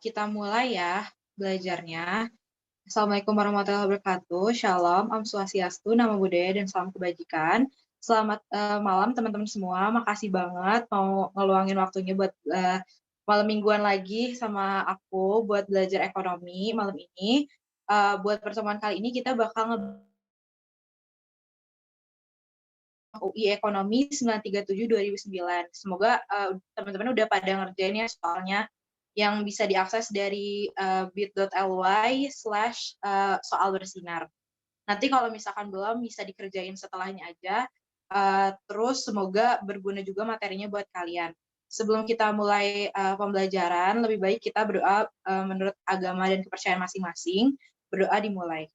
Kita mulai ya belajarnya. Assalamualaikum warahmatullahi wabarakatuh. Shalom, Om Swastiastu, Namo Buddhaya, dan salam kebajikan. Selamat malam teman-teman semua. Makasih banget mau ngeluangin waktunya buat malam mingguan lagi sama aku buat belajar ekonomi malam ini. Buat pertemuan kali ini kita bakal UI Ekonomi 937/2009. Semoga teman-teman udah pada ngerjain ya soalnya yang bisa diakses dari bit.ly/soal bersinar. Nanti kalau misalkan belum bisa dikerjain setelahnya aja. Terus semoga berguna juga materinya buat kalian. Sebelum kita mulai pembelajaran, lebih baik kita berdoa menurut agama dan kepercayaan masing-masing. Berdoa dimulai.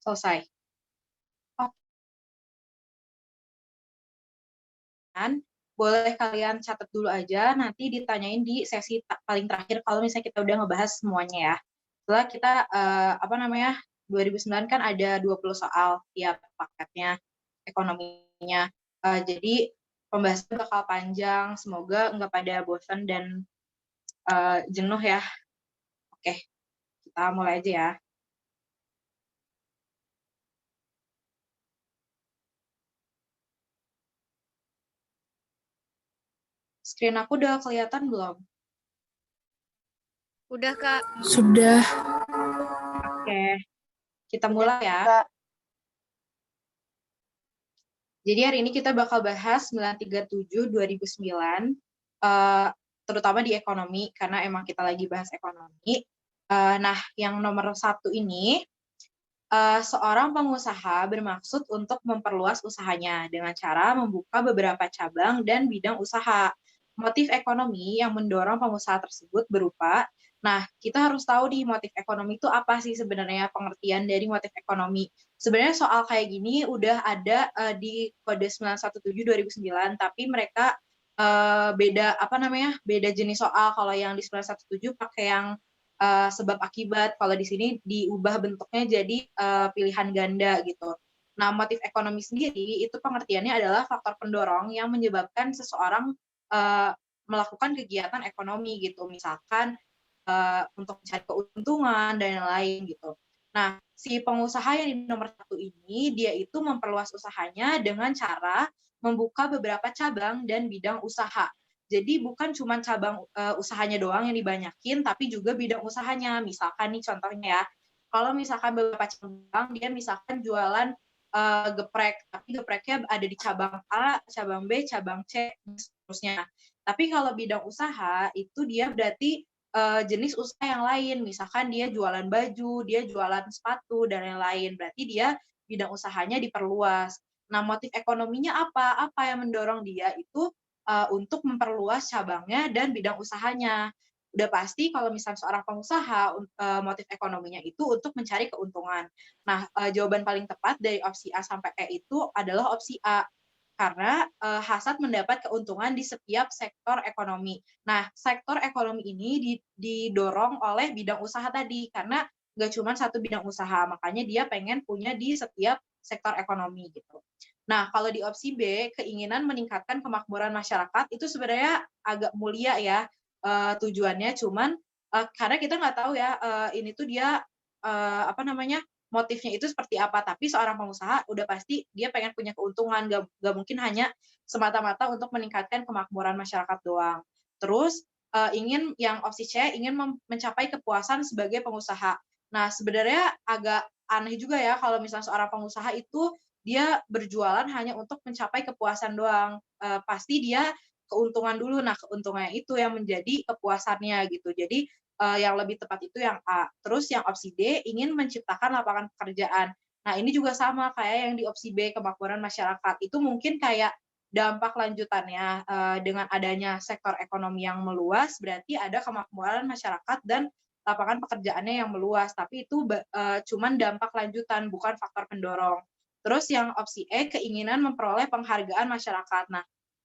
Selesai. Boleh kalian catat dulu aja, nanti ditanyain di sesi paling terakhir kalau misalnya kita udah ngebahas semuanya ya. Setelah kita 2009 kan ada 20 soal tiap paketnya ekonominya. Jadi pembahasan bakal panjang, semoga nggak pada bosan dan jenuh ya. Oke, kita mulai aja ya. Screen aku udah kelihatan belum? Udah, Kak. Sudah. Oke, kita mulai ya. Jadi hari ini kita bakal bahas 937/2009, terutama di ekonomi, karena emang kita lagi bahas ekonomi. Nah, yang nomor 1 ini, seorang pengusaha bermaksud untuk memperluas usahanya dengan cara membuka beberapa cabang dan bidang usaha. Motif ekonomi yang mendorong pengusaha tersebut berupa, nah kita harus tahu di motif ekonomi itu apa sih sebenarnya pengertian dari motif ekonomi. Sebenarnya soal kayak gini udah ada di kode 917/2009, tapi mereka beda jenis soal. Kalau yang di 917 pakai yang sebab akibat, kalau di sini diubah bentuknya jadi pilihan ganda gitu. Nah, motif ekonomi sendiri itu pengertiannya adalah faktor pendorong yang menyebabkan seseorang melakukan kegiatan ekonomi gitu, misalkan untuk mencari keuntungan dan lain-lain gitu. Nah, si pengusaha yang di nomor 1 ini, dia itu memperluas usahanya dengan cara membuka beberapa cabang dan bidang usaha. Jadi bukan cuma cabang usahanya doang yang dibanyakin, tapi juga bidang usahanya. Misalkan nih contohnya ya, kalau misalkan beberapa cabang, dia misalkan jualan geprek, tapi gepreknya ada di cabang A, cabang B, cabang C, dan seterusnya. Tapi kalau bidang usaha, itu dia berarti jenis usaha yang lain. Misalkan dia jualan baju, dia jualan sepatu, dan lain-lain. Berarti dia bidang usahanya diperluas. Nah, motif ekonominya apa? Apa yang mendorong dia itu untuk memperluas cabangnya dan bidang usahanya. Udah pasti kalau misalnya seorang pengusaha, motif ekonominya itu untuk mencari keuntungan. Nah, jawaban paling tepat dari opsi A sampai E itu adalah opsi A. Karena hasad mendapat keuntungan di setiap sektor ekonomi. Nah, sektor ekonomi ini didorong oleh bidang usaha tadi, karena nggak cuma satu bidang usaha, makanya dia pengen punya di setiap sektor ekonomi gitu. Nah, kalau di opsi B, keinginan meningkatkan kemakmuran masyarakat itu sebenarnya agak mulia ya tujuannya, cuman karena kita nggak tahu ya ini tuh dia motifnya itu seperti apa, tapi seorang pengusaha udah pasti dia pengen punya keuntungan, nggak mungkin hanya semata-mata untuk meningkatkan kemakmuran masyarakat doang. Terus ingin yang opsi C, ingin mencapai kepuasan sebagai pengusaha. Nah, sebenarnya agak aneh juga ya kalau misalnya seorang pengusaha itu dia berjualan hanya untuk mencapai kepuasan doang. Pasti dia keuntungan dulu. Nah, keuntungannya itu yang menjadi kepuasannya gitu. Jadi yang lebih tepat itu yang A. Terus yang opsi D, ingin menciptakan lapangan pekerjaan. Nah, ini juga sama kayak yang di opsi B, kemakmuran masyarakat. Itu mungkin kayak dampak lanjutannya dengan adanya sektor ekonomi yang meluas, berarti ada kemakmuran masyarakat dan lapangan pekerjaannya yang meluas. Tapi itu cuman dampak lanjutan, bukan faktor pendorong. Terus yang opsi E, keinginan memperoleh penghargaan masyarakat. Nah,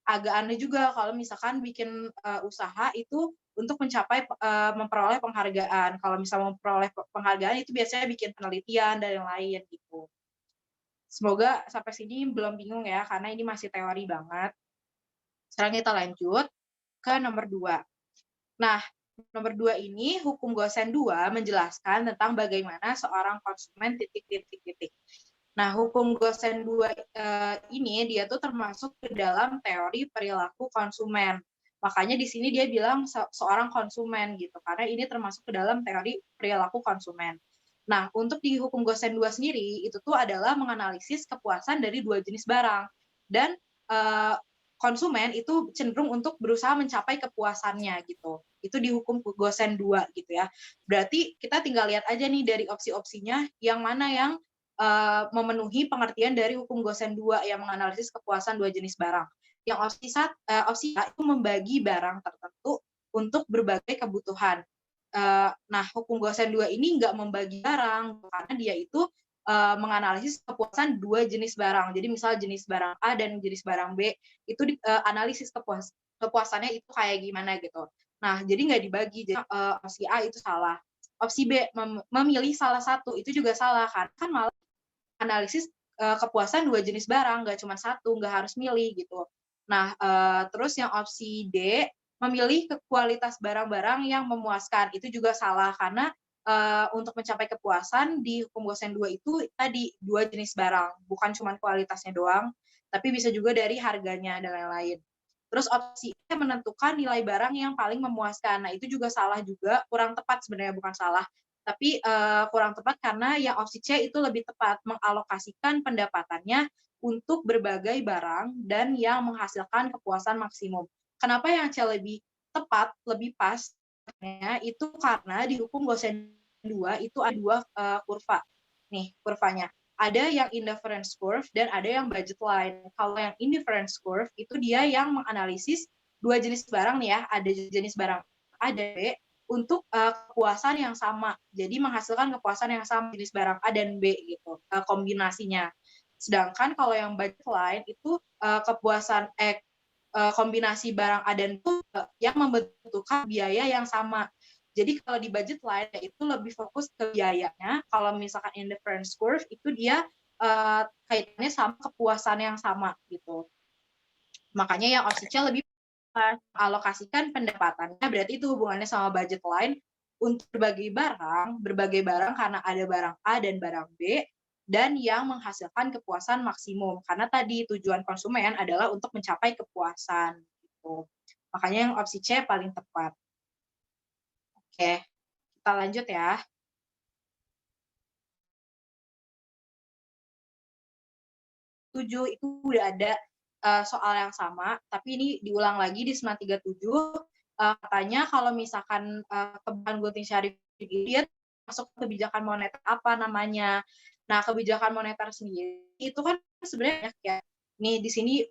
agak aneh juga kalau misalkan bikin usaha itu untuk mencapai memperoleh penghargaan. Kalau misalnya memperoleh penghargaan itu biasanya bikin penelitian dan yang lain gitu. Semoga sampai sini belum bingung ya, karena ini masih teori banget. Sekarang kita lanjut ke nomor 2. Nah, nomor 2 ini hukum Gosen 2 menjelaskan tentang bagaimana seorang konsumen titik titik titik. Nah, hukum Gosen 2 ini dia tuh termasuk ke dalam teori perilaku konsumen. Makanya di sini dia bilang seorang konsumen gitu, karena ini termasuk ke dalam teori perilaku konsumen. Nah, untuk di hukum Gosen 2 sendiri, itu tuh adalah menganalisis kepuasan dari dua jenis barang. Dan konsumen itu cenderung untuk berusaha mencapai kepuasannya gitu. Itu di hukum Gosen 2 gitu ya. Berarti kita tinggal lihat aja nih dari opsi-opsinya yang mana yang memenuhi pengertian dari hukum Gosen 2 yang menganalisis kepuasan dua jenis barang. Yang opsi A itu membagi barang tertentu untuk berbagai kebutuhan. Nah, hukum Gosen 2 ini nggak membagi barang karena dia itu menganalisis kepuasan dua jenis barang. Jadi misal jenis barang A dan jenis barang B itu analisis kepuasannya itu kayak gimana gitu. Nah, jadi nggak dibagi. Jadi opsi A itu salah. Opsi B memilih salah satu itu juga salah karena kan malah analisis kepuasan dua jenis barang, nggak cuma satu, nggak harus milih gitu. Nah, terus yang opsi D memilih ke kualitas barang-barang yang memuaskan itu juga salah karena untuk mencapai kepuasan di hukum Gosen 2 itu tadi dua jenis barang, bukan cuma kualitasnya doang, tapi bisa juga dari harganya dan lain-lain. Terus opsi E menentukan nilai barang yang paling memuaskan. Nah, itu juga salah juga, kurang tepat sebenarnya bukan salah. Tapi kurang tepat karena yang opsi C itu lebih tepat, mengalokasikan pendapatannya untuk berbagai barang dan yang menghasilkan kepuasan maksimum. Kenapa yang C lebih tepat, lebih pas? Itu karena di hukum Gosen 2 itu ada dua kurva. Nih kurvanya. Ada yang indifference curve dan ada yang budget line. Kalau yang indifference curve itu dia yang menganalisis dua jenis barang nih ya, ada jenis barang A dan B untuk kepuasan yang sama. Jadi menghasilkan kepuasan yang sama jenis barang A dan B gitu, kombinasinya. Sedangkan kalau yang budget line itu kepuasan kombinasi barang A dan B yang membutuhkan biaya yang sama. Jadi kalau di budget line itu lebih fokus ke biayanya. Kalau misalkan in the difference curve itu dia kaitannya sama kepuasan yang sama gitu. Makanya yang opsi C lebih alokasikan pendapatannya, berarti itu hubungannya sama budget line untuk berbagai barang karena ada barang A dan barang B, dan yang menghasilkan kepuasan maksimum. Karena tadi tujuan konsumen adalah untuk mencapai kepuasan. Gitu. Makanya yang opsi C paling tepat. Oke, kita lanjut ya. 7 itu udah ada soal yang sama, tapi ini diulang lagi di 937, katanya kalau misalkan kebijakan Gunting Syarif dia masuk kebijakan moneter apa namanya. Nah, kebijakan moneter sendiri itu kan sebenarnya banyak ya. Nih di sini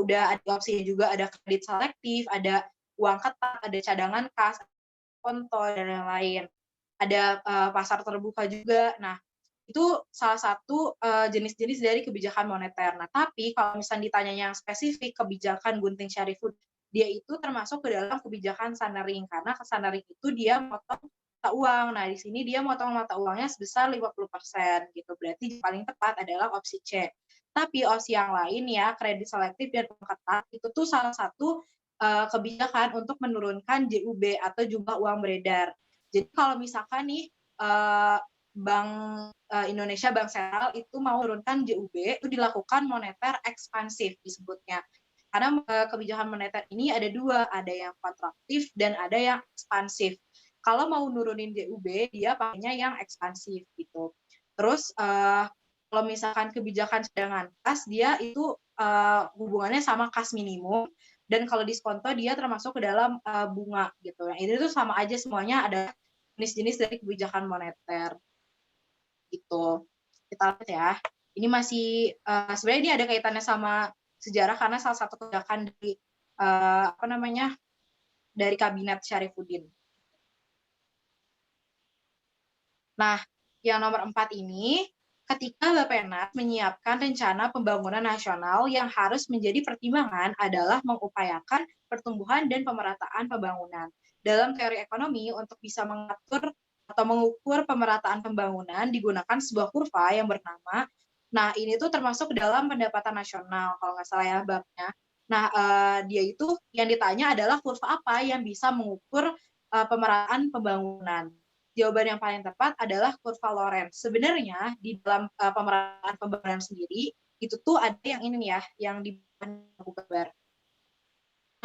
udah ada opsinya juga, ada kredit selektif, ada uang ketat, ada cadangan kas, konto dan lain-lain. Ada pasar terbuka juga. Nah, itu salah satu jenis-jenis dari kebijakan moneter. Nah, tapi kalau misalnya ditanya yang spesifik kebijakan Gunting Syarifudin, dia itu termasuk ke dalam kebijakan Sanering karena Sanering itu dia motong mata uang. Nah, di sini dia motong mata uangnya sebesar 50% gitu. Berarti paling tepat adalah opsi C. Tapi opsi yang lain ya, kredit selektif dan ketat itu tuh salah satu kebijakan untuk menurunkan JUB atau jumlah uang beredar. Jadi kalau misalkan nih Bank Indonesia, Bank Sentral itu mau menurunkan JUB, itu dilakukan moneter ekspansif disebutnya. Karena kebijakan moneter ini ada dua, ada yang kontraktif dan ada yang ekspansif. Kalau mau nurunin JUB, dia pakainya yang ekspansif gitu. Terus kalau misalkan kebijakan cadangan kas, dia itu hubungannya sama kas minimum, dan kalau diskonto dia termasuk ke dalam bunga gitu. Yang itu tuh sama aja semuanya ada jenis-jenis dari kebijakan moneter gitu. Kita lihat ya. Ini masih sebenarnya ini ada kaitannya sama sejarah karena salah satu kebijakan dari dari kabinet Syarifudin. Nah, yang nomor 4 ini ketika Bappenas menyiapkan rencana pembangunan nasional yang harus menjadi pertimbangan adalah mengupayakan pertumbuhan dan pemerataan pembangunan. Dalam teori ekonomi, untuk bisa mengatur atau mengukur pemerataan pembangunan digunakan sebuah kurva yang bernama Nah, ini tuh termasuk dalam pendapatan nasional kalau nggak salah ya babnya. Nah, dia itu yang ditanya adalah kurva apa yang bisa mengukur, pemerataan pembangunan. Jawaban yang paling tepat adalah kurva Lorenz. Sebenarnya di dalam, pemerataan pembangunan sendiri, itu tuh ada yang ini nih ya, yang di aku gambar.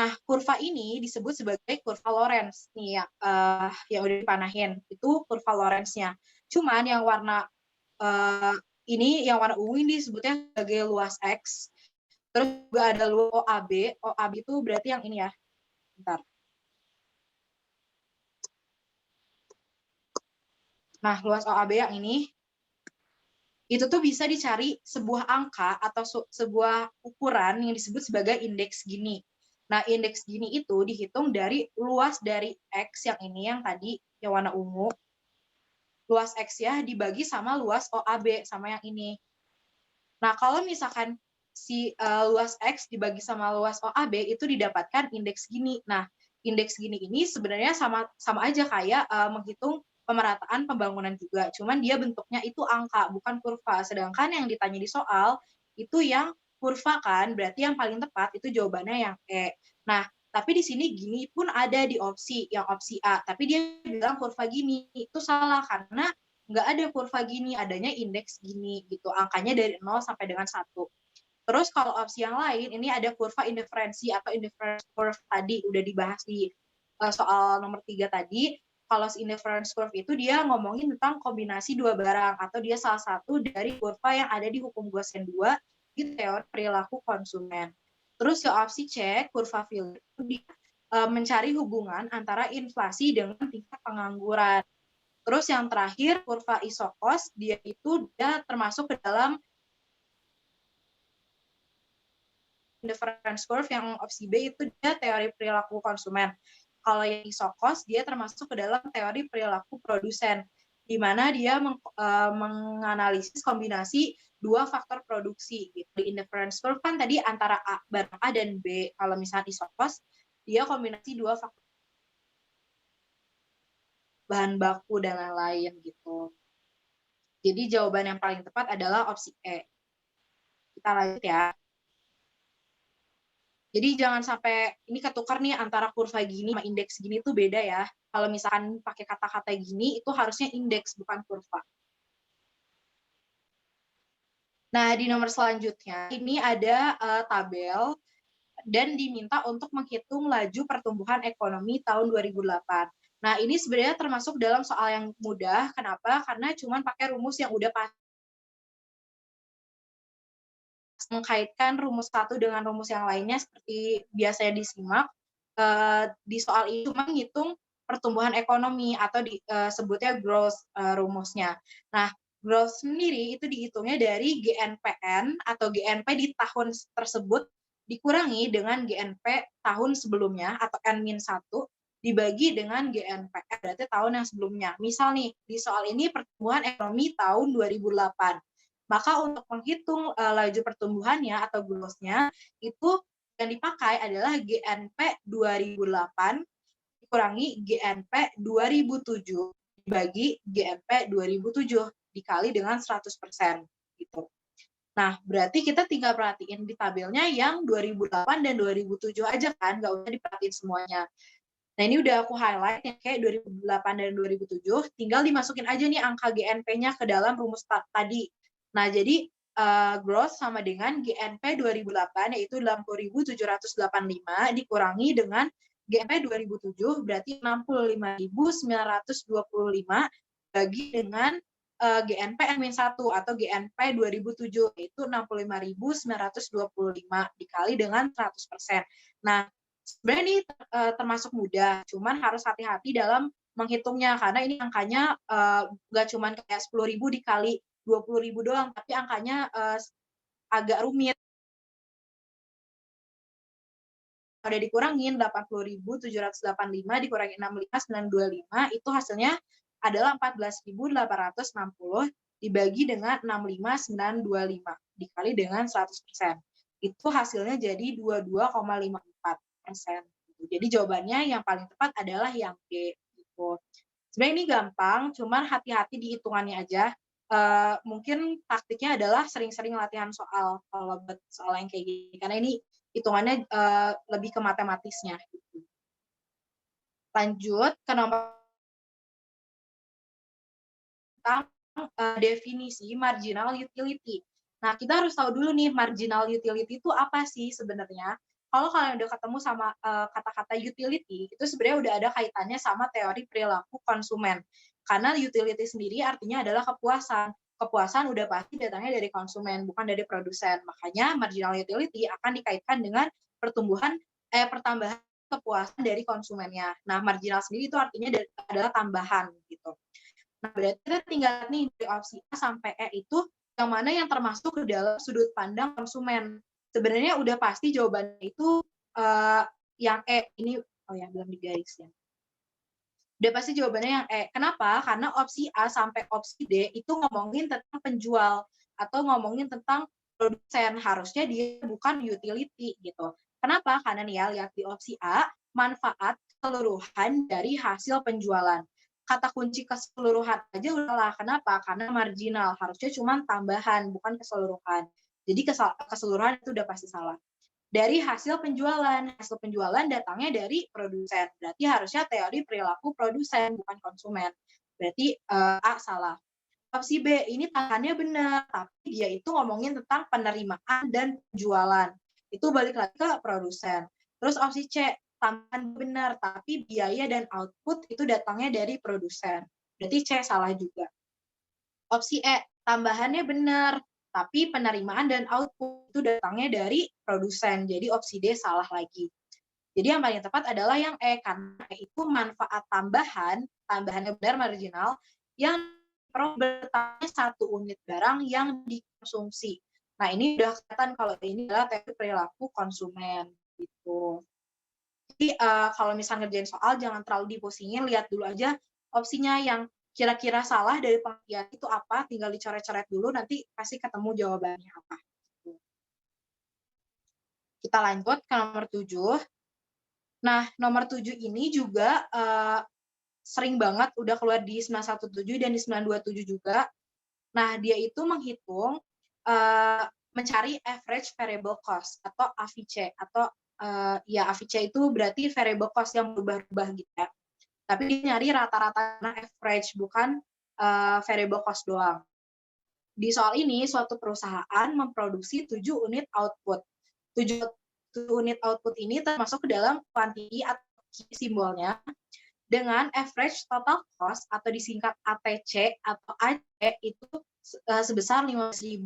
Nah, kurva ini disebut sebagai kurva Lorenz nih yang udah dipanahin, itu kurva Lorenz-nya. Cuman yang warna, eee, ini yang warna ungu ini disebutnya sebagai luas X, terus juga ada OAB, OAB itu berarti yang ini ya, bentar. Nah, luas OAB yang ini, itu tuh bisa dicari sebuah angka atau sebuah ukuran yang disebut sebagai indeks Gini. Nah, indeks Gini itu dihitung dari luas dari X yang ini, yang tadi, yang warna ungu, luas X ya dibagi sama luas OAB sama yang ini. Nah, kalau misalkan si luas X dibagi sama luas OAB itu didapatkan indeks Gini. Nah, indeks Gini ini sebenarnya sama sama aja kayak menghitung pemerataan pembangunan juga, cuman dia bentuknya itu angka bukan kurva. Sedangkan yang ditanya di soal itu yang kurva kan, berarti yang paling tepat itu jawabannya yang E. Nah, tapi di sini Gini pun ada di opsi, yang opsi A, tapi dia bilang kurva Gini. Itu salah karena nggak ada kurva Gini, adanya indeks Gini gitu, angkanya dari 0 sampai dengan 1. Terus kalau opsi yang lain, ini ada kurva indiferensi atau indifference curve tadi, udah dibahas di soal nomor 3 tadi. Kalau si indifference curve itu dia ngomongin tentang kombinasi dua barang, atau dia salah satu dari kurva yang ada di hukum Gaussian 2 di teori perilaku konsumen. Terus ke opsi C, kurva Philip, dia mencari hubungan antara inflasi dengan tingkat pengangguran. Terus yang terakhir kurva Isokos, dia termasuk ke dalam indifference curve, yang opsi B itu dia teori perilaku konsumen. Kalau yang Isokos dia termasuk ke dalam teori perilaku produsen, di mana dia menganalisis kombinasi dua faktor produksi gitu. Di indifference curve kan tadi antara barang A dan B. Kalau misalnya Isokos dia kombinasi dua faktor bahan baku dan lain-lain gitu. Jadi jawaban yang paling tepat adalah opsi E. Kita lanjut ya. Jadi jangan sampai ini ketukar nih antara kurva gini sama indeks gini tuh beda ya. Kalau misalkan pakai kata-kata gini itu harusnya indeks bukan kurva. Nah, di nomor selanjutnya ini ada tabel dan diminta untuk menghitung laju pertumbuhan ekonomi tahun 2008. Nah, ini sebenarnya termasuk dalam soal yang mudah. Kenapa? Karena cuma pakai rumus yang udah pas, mengkaitkan rumus satu dengan rumus yang lainnya seperti biasanya disimak. Di soal ini cuma ngitung pertumbuhan ekonomi atau disebutnya growth rumusnya. Nah, growth sendiri itu dihitungnya dari GNPN atau GNP di tahun tersebut dikurangi dengan GNP tahun sebelumnya atau N-1 dibagi dengan GNPN berarti tahun yang sebelumnya. Misal nih, di soal ini pertumbuhan ekonomi tahun 2008. Maka untuk menghitung laju pertumbuhannya atau growth-nya itu yang dipakai adalah GNP 2008 dikurangi GNP 2007 dibagi GNP 2007 dikali dengan 100% gitu. Nah, berarti kita tinggal perhatiin di tabelnya yang 2008 dan 2007 aja kan, nggak usah diperhatiin semuanya. Nah, ini udah aku highlight yang kayak 2008 dan 2007, tinggal dimasukin aja nih angka GNP-nya ke dalam rumus tadi. Nah, jadi growth sama dengan GNP 2008 yaitu 60.785 dikurangi dengan GNP 2007 berarti 65.925 bagi dengan GNP N-1 atau GNP 2007 yaitu 65.925 dikali dengan 100%. Nah, sebenarnya ini termasuk mudah, cuman harus hati-hati dalam menghitungnya karena ini angkanya nggak cuman kayak 10.000 dikali 20.000 doang, tapi angkanya agak rumit. Ada dikurangin 80.785 dikurangi 65.925 itu hasilnya adalah 14.860 dibagi dengan 65.925 dikali dengan 100%. Itu hasilnya jadi 22,54%. Jadi jawabannya yang paling tepat adalah yang B gitu. Sebenarnya ini gampang, cuman hati-hati di hitungannya aja. mungkin taktiknya adalah sering-sering latihan soal, kalau buat soal yang kayak gini, karena ini hitungannya, lebih ke matematisnya, gitu. Lanjut ke nomor tentang, definisi marginal utility. Nah, kita harus tahu dulu nih marginal utility itu apa sih sebenarnya. Kalau kalian udah ketemu sama, kata-kata utility, itu sebenarnya udah ada kaitannya sama teori perilaku konsumen. Karena utility sendiri artinya adalah kepuasan. Kepuasan udah pasti datangnya dari konsumen, bukan dari produsen. Makanya marginal utility akan dikaitkan dengan pertambahan kepuasan dari konsumennya. Nah, marginal sendiri itu artinya adalah tambahan gitu. Nah, berarti kita tinggal nih dari opsi A sampai E itu yang mana yang termasuk ke dalam sudut pandang konsumen. Sebenarnya udah pasti jawabannya itu yang E ini, oh ya belum digaris ya. Udah pasti jawabannya yang E. Kenapa? Karena opsi A sampai opsi D itu ngomongin tentang penjual atau ngomongin tentang produsen. Harusnya dia bukan utility gitu. Kenapa? Karena nih ya, lihat di opsi A, manfaat keseluruhan dari hasil penjualan. Kata kunci keseluruhan aja udahlah. Kenapa? Karena marginal. Harusnya cuma tambahan, bukan keseluruhan. Jadi keseluruhan itu udah pasti salah. Dari hasil penjualan datangnya dari produsen. Berarti harusnya teori perilaku produsen, bukan konsumen. Berarti A salah. Opsi B, ini tangannya benar, tapi dia itu ngomongin tentang penerimaan dan penjualan. Itu balik lagi ke produsen. Terus opsi C, tambahan benar, tapi biaya dan output itu datangnya dari produsen. Berarti C salah juga. Opsi E, tambahannya benar, tapi penerimaan dan output itu datangnya dari produsen. Jadi opsi D salah lagi. Jadi yang paling tepat adalah yang E, karena E itu manfaat tambahannya benar marginal, yang bertambahnya 1 unit barang yang dikonsumsi. Nah, ini udah kelihatan kalau ini adalah teori perilaku konsumen gitu. Jadi kalau misalnya ngerjain soal jangan terlalu dipusingin, lihat dulu aja opsinya yang kira-kira salah dari pengertian itu apa, tinggal dicoret-coret dulu, nanti pasti ketemu jawabannya apa. Kita lanjut ke nomor 7. Nah, nomor 7 ini juga sering banget udah keluar di 917 dan di 927 juga. Nah, dia itu menghitung, mencari average variable cost atau AVC, atau ya AVC itu berarti variable cost yang berubah-ubah gitu ya. Tapi dia nyari rata-rata average, bukan variable cost doang. Di soal ini, suatu perusahaan memproduksi 7 unit output. 7 unit output ini termasuk ke dalam quantity atau simbolnya, dengan average total cost atau disingkat ATC atau AC itu sebesar 15.000.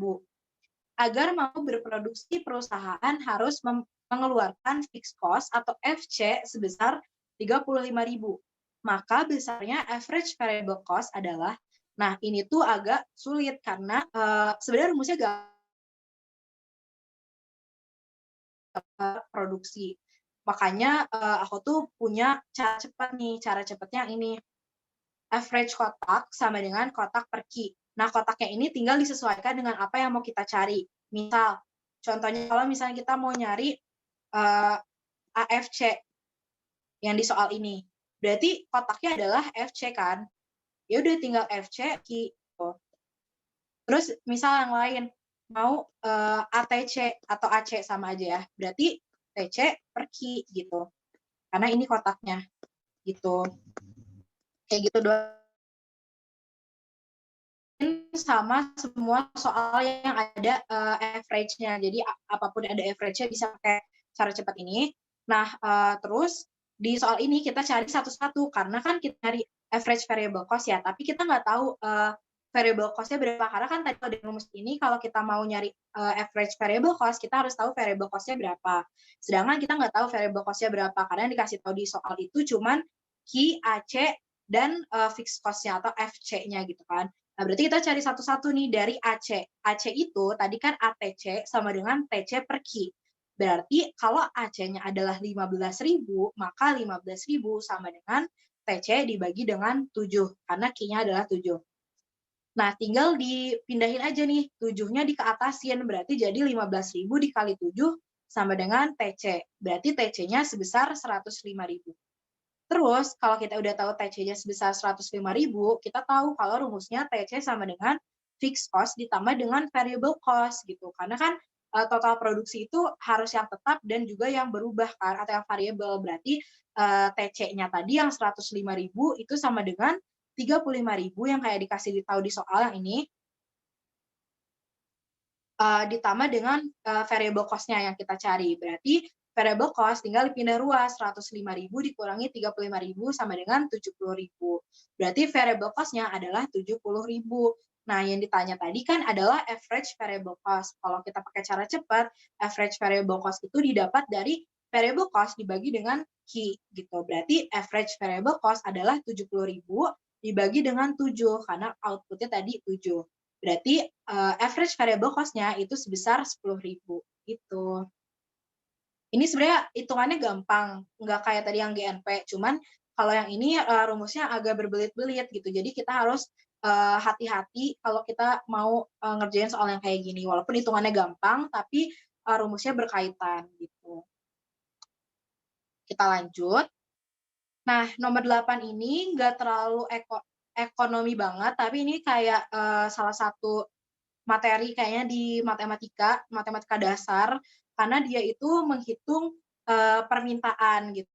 Agar mampu berproduksi, perusahaan harus mengeluarkan fixed cost atau FC sebesar 35.000. Maka besarnya average variable cost adalah, nah ini tuh agak sulit karena sebenarnya rumusnya produksi. Makanya aku tuh punya cara cepat nih, cara cepatnya ini. Average kotak sama dengan kotak per key. Nah, kotaknya ini tinggal disesuaikan dengan apa yang mau kita cari. Misal, contohnya kalau misalnya kita mau nyari AFC yang di soal ini, berarti kotaknya adalah FC kan? Ya udah tinggal FC key. Terus misal yang lain mau ATC atau AC sama aja ya, berarti TC per key gitu. Karena ini kotaknya gitu. Kayak gitu doang. Sama semua soal yang ada average-nya. Jadi apapun ada average-nya bisa pakai cara cepat ini. Nah, terus di soal ini kita cari satu-satu karena kan kita cari average variable cost ya, tapi kita nggak tahu variable cost-nya berapa. Karena kan tadi di rumus ini kalau kita mau nyari average variable cost, kita harus tahu variable cost-nya berapa. Sedangkan kita nggak tahu variable cost-nya berapa karena yang dikasih tahu di soal itu cuman key, AC, dan fixed cost-nya atau FC-nya gitu kan. Nah, berarti kita cari satu-satu nih dari AC. AC itu tadi kan ATC sama dengan TC per key. Berarti kalau AC-nya adalah 15.000, maka 15.000 sama dengan TC dibagi dengan 7, karena key-nya adalah 7. Nah, tinggal dipindahin aja nih, 7-nya dikeatasin, berarti jadi 15.000 dikali 7 sama dengan TC. Berarti TC-nya sebesar 105.000. Terus, kalau kita udah tahu TC-nya sebesar 105.000, kita tahu kalau rumusnya TC sama dengan fixed cost ditambah dengan variable cost gitu. Karena kan total produksi itu harus yang tetap dan juga yang berubah kan atau yang variable. Berarti TC-nya tadi yang 105.000 itu sama dengan 35.000 yang kayak dikasih tahu di soal yang ini, ditambah dengan variable cost-nya yang kita cari. Berarti variable cost tinggal dipindah ruas, 105.000 dikurangi 35.000 sama dengan 70.000. Berarti variable cost-nya adalah 70.000. Nah, yang ditanya tadi kan adalah average variable cost. Kalau kita pakai cara cepat, average variable cost itu didapat dari variable cost dibagi dengan Q gitu. Berarti average variable cost adalah 70.000 dibagi dengan 7 karena output-nya tadi 7. Berarti average variable cost-nya itu sebesar 10.000 gitu. Ini sebenarnya hitungannya gampang, nggak kayak tadi yang GNP, cuman kalau yang ini rumusnya agak berbelit-belit gitu. Jadi kita harus hati-hati kalau kita mau ngerjain soal yang kayak gini. Walaupun hitungannya gampang, tapi rumusnya berkaitan gitu. Kita lanjut. Nah, nomor 8 ini nggak terlalu ekonomi banget, tapi ini kayak salah satu materi kayaknya di matematika dasar, karena dia itu menghitung permintaan gitu.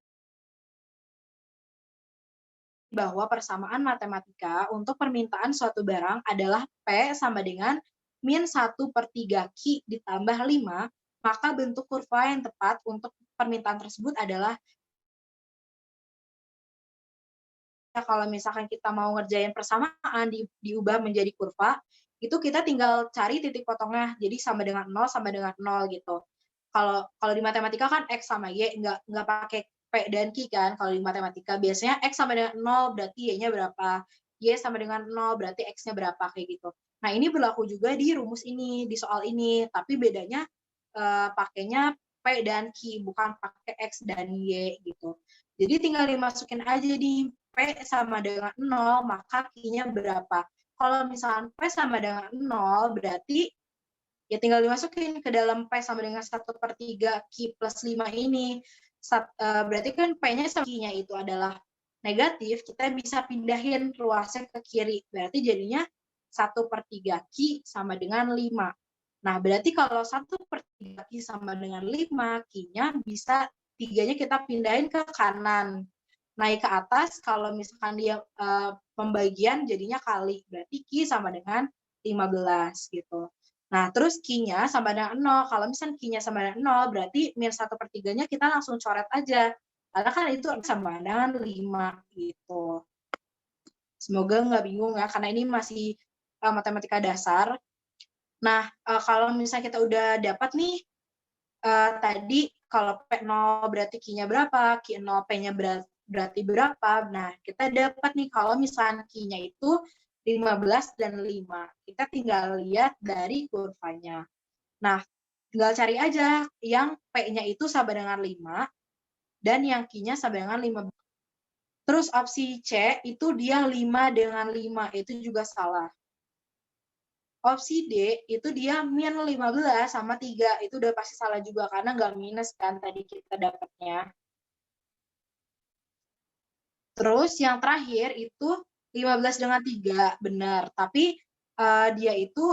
Bahwa persamaan matematika untuk permintaan suatu barang adalah P sama dengan min 1/3 Q ditambah 5, maka bentuk kurva yang tepat untuk permintaan tersebut adalah kalau misalkan kita mau ngerjain persamaan diubah menjadi kurva, itu kita tinggal cari titik potongnya, jadi sama dengan 0 sama dengan 0 gitu. Kalau di matematika kan X sama Y, nggak pakai P dan Q kan, kalau di matematika. Biasanya X sama dengan 0 berarti Y-nya berapa, Y sama dengan 0 berarti X-nya berapa, kayak gitu. Nah, ini berlaku juga di rumus ini, di soal ini, tapi bedanya pakainya P dan Q, bukan pakai X dan Y gitu. Jadi tinggal dimasukin aja di P sama dengan 0, maka Q-nya berapa. Kalau misalkan P sama dengan 0, berarti ya tinggal dimasukin ke dalam P sama dengan 1/3 Q plus 5 ini. Berarti kan P-nya sama Q-nya itu adalah negatif, kita bisa pindahin ruasnya ke kiri. Berarti jadinya 1/3 Q sama dengan 5. Nah, berarti kalau 1/3 Q sama dengan 5, Q-nya bisa 3-nya kita pindahin ke kanan. Naik ke atas, kalau misalkan dia pembagian jadinya kali. Berarti Q sama dengan 15 gitu. Nah, terus Q-nya sama dengan 0. Kalau misalnya Q-nya sama dengan 0, berarti min 1/3-nya kita langsung coret aja. Karena kan itu sama dengan 5 gitu. Semoga nggak bingung ya, karena ini masih matematika dasar. Nah, kalau misalnya kita udah dapat nih, tadi kalau P0 berarti Q-nya berapa, Q0 P-nya berarti berapa. Nah, kita dapat nih kalau misalnya Q-nya itu 15 dan 5. Kita tinggal lihat dari kurvanya. Nah, tinggal cari aja yang P-nya itu sama dengan 5 dan yang Q-nya sama dengan 15. Terus opsi C itu dia 5 dengan 5, itu juga salah. Opsi D itu dia min 15 sama 3, itu udah pasti salah juga karena nggak minus kan tadi kita dapatnya. Terus yang terakhir itu 15 dengan 3, benar. Tapi dia itu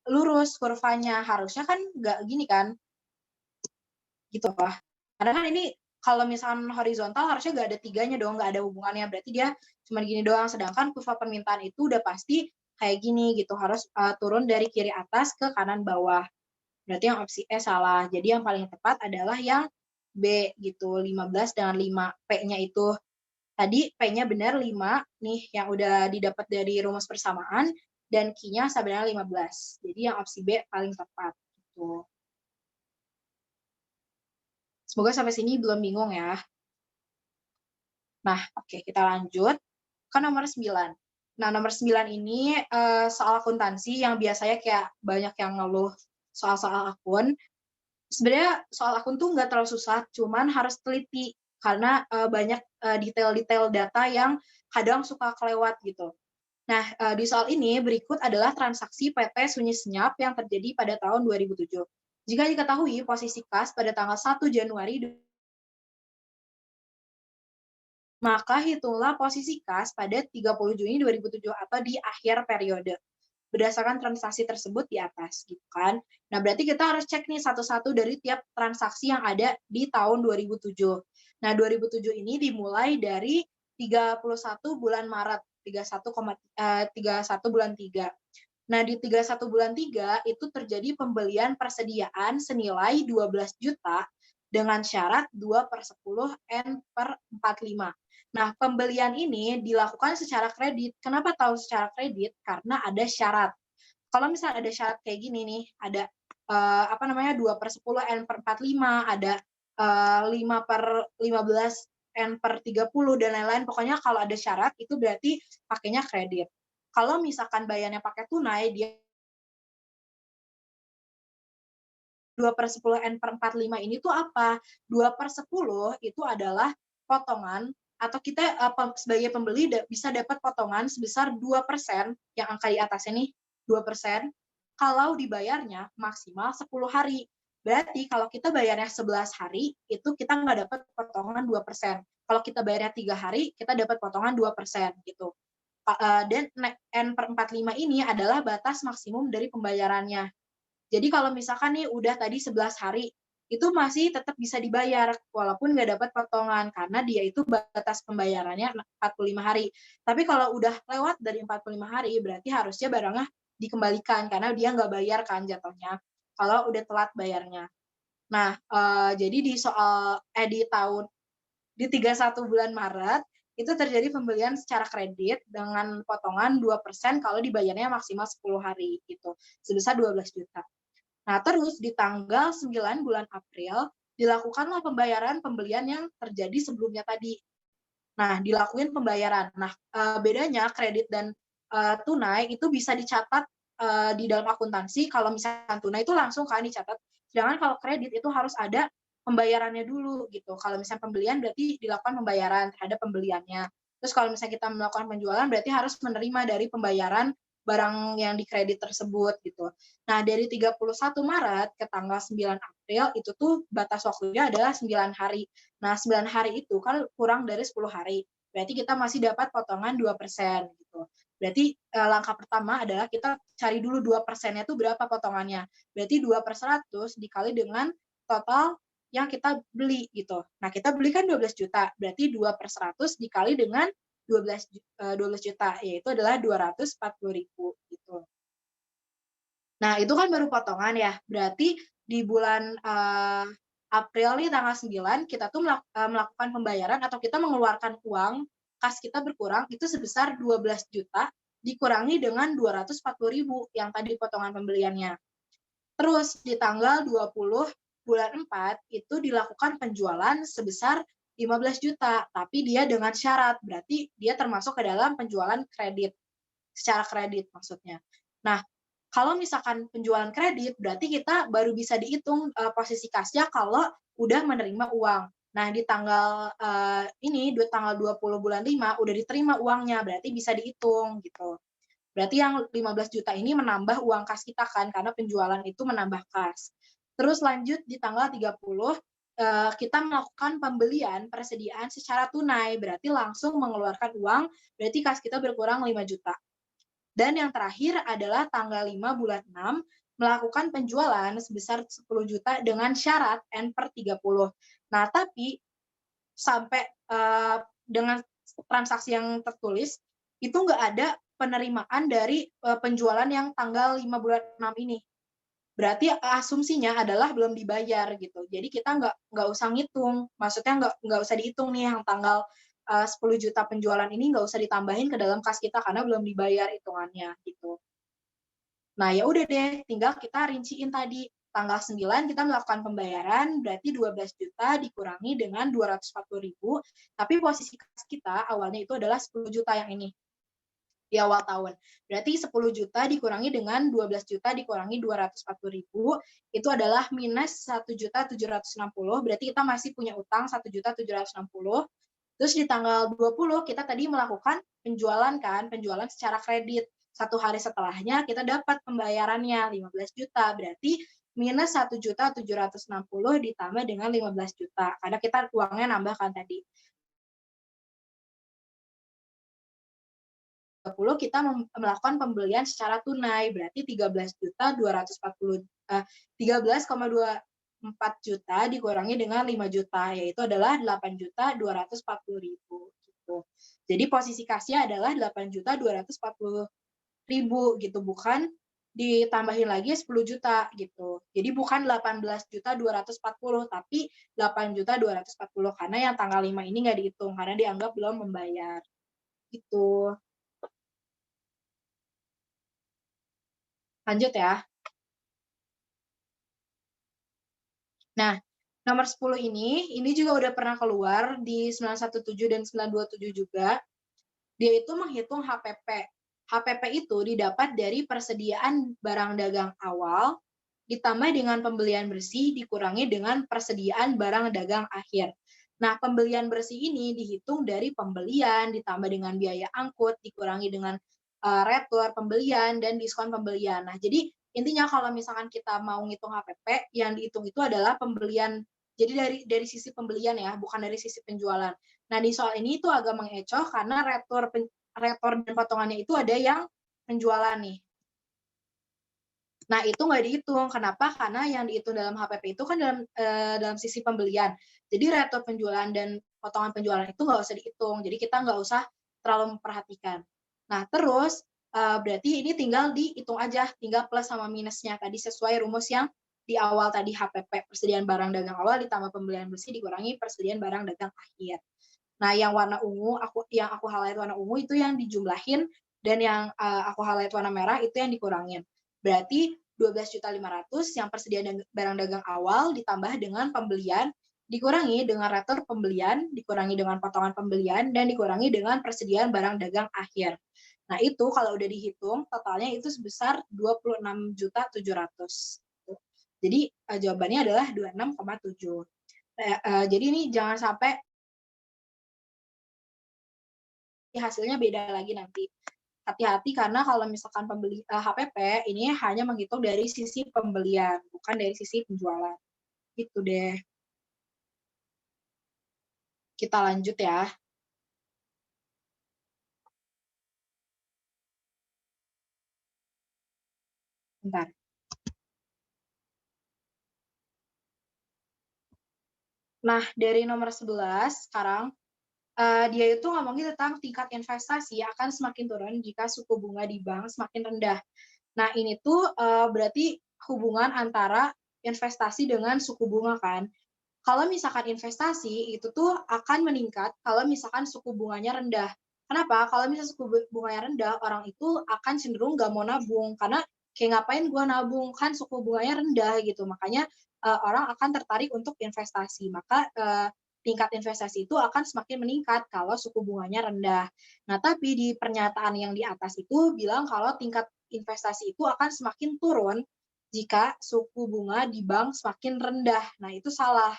lurus kurvanya, harusnya kan nggak gini kan, gitu lah. Karena kan ini kalau misalkan horizontal harusnya nggak ada 3-nya dong, nggak ada hubungannya, berarti dia cuma gini doang. Sedangkan kurva permintaan itu udah pasti kayak gini gitu, harus turun dari kiri atas ke kanan bawah. Berarti yang opsi E salah. Jadi yang paling tepat adalah yang B gitu, 15 dengan 5. P-nya itu tadi P-nya benar 5 nih yang udah didapat dari rumus persamaan dan Q-nya sama dengan 15. Jadi yang opsi B paling tepat gitu. Semoga sampai sini belum bingung ya. Nah, oke, kita lanjut ke nomor 9. Nah, nomor 9 ini soal akuntansi yang biasanya kayak banyak yang ngeluh soal-soal akun. Sebenarnya soal akun tuh nggak terlalu susah, cuman harus teliti karena banyak detail-detail data yang kadang suka kelewat gitu. Nah, di soal ini berikut adalah transaksi PT Sunyi Senyap yang terjadi pada tahun 2007. Jika diketahui posisi kas pada tanggal 1 Januari, maka hitunglah posisi kas pada 30 Juni 2007 atau di akhir periode. berdasarkan transaksi tersebut di atas, gitu kan. Nah, berarti kita harus cek nih satu-satu dari tiap transaksi yang ada di tahun 2007. Nah, 2007 ini dimulai dari 31 bulan Maret, 31 bulan 3. Nah, di 31 bulan 3 itu terjadi pembelian persediaan senilai 12 juta dengan syarat 2/10 N/45. Nah, pembelian ini dilakukan secara kredit. Kenapa tahu secara kredit? Karena ada syarat. Kalau misalnya ada syarat kayak gini nih, ada 2/10 N/45, ada 5/15 N/30 dan lain-lain. Pokoknya kalau ada syarat itu berarti pakainya kredit. Kalau misalkan bayarnya pakai tunai, dia 2/10 N/45 ini tuh apa? 2/10 itu adalah potongan atau kita sebagai pembeli bisa dapat potongan sebesar 2% yang angka di atasnya nih, 2% kalau dibayarnya maksimal 10 hari. Berarti kalau kita bayarnya 11 hari, itu kita nggak dapat potongan 2%. Kalau kita bayarnya 3 hari, kita dapat potongan 2% gitu. Dan N/45 ini adalah batas maksimum dari pembayarannya. Jadi kalau misalkan nih udah tadi 11 hari, itu masih tetap bisa dibayar walaupun nggak dapat potongan karena dia itu batas pembayarannya 45 hari. Tapi kalau udah lewat dari 45 hari berarti harusnya barangnya dikembalikan karena dia nggak bayar kan jatuhnya kalau udah telat bayarnya. Nah, jadi di 31 bulan Maret, itu terjadi pembelian secara kredit dengan potongan 2% kalau dibayarnya maksimal 10 hari gitu, sebesar 12 juta. Nah, terus di tanggal 9 bulan April, dilakukanlah pembayaran pembelian yang terjadi sebelumnya tadi. Nah, dilakuin pembayaran. Nah, bedanya kredit dan tunai itu bisa dicatat di dalam akuntansi. Kalau misalkan tunai itu langsung kan dicatat. Sedangkan kalau kredit itu harus ada pembayarannya dulu gitu. Kalau misalnya pembelian berarti dilakukan pembayaran terhadap pembeliannya. Terus kalau misalnya kita melakukan penjualan berarti harus menerima dari pembayaran barang yang dikredit tersebut gitu. Nah, dari 31 Maret ke tanggal 9 April itu tuh batas waktunya adalah 9 hari. Nah, 9 hari itu kan kurang dari 10 hari. Berarti kita masih dapat potongan 2% gitu. Berarti langkah pertama adalah kita cari dulu 2%-nya itu berapa potongannya. Berarti 2/100 dikali dengan total yang kita beli gitu. Nah, kita beli kan 12 juta, berarti 2/100 dikali dengan 12 juta, yaitu adalah 240.000 gitu. Nah, itu kan baru potongan ya. Berarti di bulan April nih tanggal 9 kita tuh melakukan pembayaran atau kita mengeluarkan uang, kas kita berkurang itu sebesar 12 juta dikurangi dengan 240.000 yang tadi potongan pembeliannya. Terus di tanggal 20 bulan 4 itu dilakukan penjualan sebesar 15 juta, tapi dia dengan syarat, berarti dia termasuk ke dalam penjualan kredit, secara kredit maksudnya. Nah, kalau misalkan penjualan kredit, berarti kita baru bisa dihitung posisi kasnya kalau udah menerima uang. Nah, di tanggal tanggal 20 bulan 5 udah diterima uangnya, berarti bisa dihitung gitu. Berarti yang 15 juta ini menambah uang kas kita kan, karena penjualan itu menambah kas. Terus lanjut di tanggal 30, kita melakukan pembelian persediaan secara tunai, berarti langsung mengeluarkan uang, berarti kas kita berkurang 5 juta. Dan yang terakhir adalah tanggal 5 bulan 6, melakukan penjualan sebesar 10 juta dengan syarat N/30. Nah, tapi sampai dengan transaksi yang tertulis, itu nggak ada penerimaan dari penjualan yang tanggal 5 bulan 6 ini. Berarti asumsinya adalah belum dibayar gitu. Jadi kita nggak usah ngitung, maksudnya nggak usah dihitung nih yang tanggal 10 juta penjualan ini nggak usah ditambahin ke dalam kas kita karena belum dibayar hitungannya gitu. Nah, ya udah deh, tinggal kita rinciin tadi. Tanggal 9 kita melakukan pembayaran, berarti 12 juta dikurangi dengan 240.000, tapi posisi kas kita awalnya itu adalah 10 juta yang ini, di awal tahun. Berarti 10 juta dikurangi dengan 12 juta dikurangi 240.000, itu adalah minus 1.760.000, berarti kita masih punya utang 1.760.000. Terus di tanggal 20 kita tadi melakukan penjualan kan, penjualan secara kredit. 1 hari setelahnya kita dapat pembayarannya 15 juta, berarti minus 1.760.000 ditambah dengan 15 juta, karena kita uangnya nambah kan tadi. kita melakukan pembelian secara tunai, berarti 13,24 juta dikurangi dengan 5 juta, yaitu adalah 8.240.000 gitu. Jadi posisi kasnya adalah 8.240.000 gitu, bukan ditambahin lagi 10 juta gitu. Jadi bukan 18.240, tapi 8.240, karena yang tanggal 5 ini nggak dihitung karena dianggap belum membayar. Gitu. Lanjut ya. Nah, nomor 10 ini juga udah pernah keluar di 917 dan 927 juga. Dia itu menghitung HPP. HPP itu didapat dari persediaan barang dagang awal ditambah dengan pembelian bersih dikurangi dengan persediaan barang dagang akhir. Nah, pembelian bersih ini dihitung dari pembelian ditambah dengan biaya angkut dikurangi dengan retur pembelian dan diskon pembelian. Nah, jadi intinya kalau misalkan kita mau ngitung HPP, yang dihitung itu adalah pembelian. Jadi dari sisi pembelian ya, bukan dari sisi penjualan. Nah, di soal ini itu agak mengecoh karena retur dan potongannya itu ada yang penjualan nih. Nah, itu nggak dihitung. Kenapa? Karena yang dihitung dalam HPP itu kan dalam sisi pembelian. Jadi retur penjualan dan potongan penjualan itu nggak usah dihitung. Jadi kita nggak usah terlalu memperhatikan. Nah, terus berarti ini tinggal dihitung aja, tinggal plus sama minusnya tadi sesuai rumus yang di awal tadi HPP, persediaan barang dagang awal ditambah pembelian bersih dikurangi persediaan barang dagang akhir. Nah, yang warna ungu, yang aku highlight warna ungu itu yang dijumlahin, dan yang aku highlight warna merah itu yang dikurangin. Berarti 12.500.000 yang persediaan barang dagang awal ditambah dengan pembelian, dikurangi dengan retur pembelian, dikurangi dengan potongan pembelian, dan dikurangi dengan persediaan barang dagang akhir. Nah, itu kalau udah dihitung, totalnya itu sebesar 26.700.000. Jadi, jawabannya adalah 26,7. Jadi ini jangan sampai hasilnya beda lagi nanti. Hati-hati karena kalau misalkan HPP ini hanya menghitung dari sisi pembelian, bukan dari sisi penjualan. Gitu deh. Kita lanjut ya. Bentar. Nah, dari nomor 11 sekarang, dia itu ngomongin tentang tingkat investasi akan semakin turun jika suku bunga di bank semakin rendah. Nah, ini tuh berarti hubungan antara investasi dengan suku bunga kan. Kalau misalkan investasi itu tuh akan meningkat kalau misalkan suku bunganya rendah. Kenapa? Kalau misalnya suku bunganya rendah, orang itu akan cenderung nggak mau nabung karena kayak ngapain gua nabung, kan suku bunganya rendah gitu. Makanya orang akan tertarik untuk investasi. Maka tingkat investasi itu akan semakin meningkat kalau suku bunganya rendah. Nah, tapi di pernyataan yang di atas itu bilang kalau tingkat investasi itu akan semakin turun jika suku bunga di bank semakin rendah. Nah, itu salah.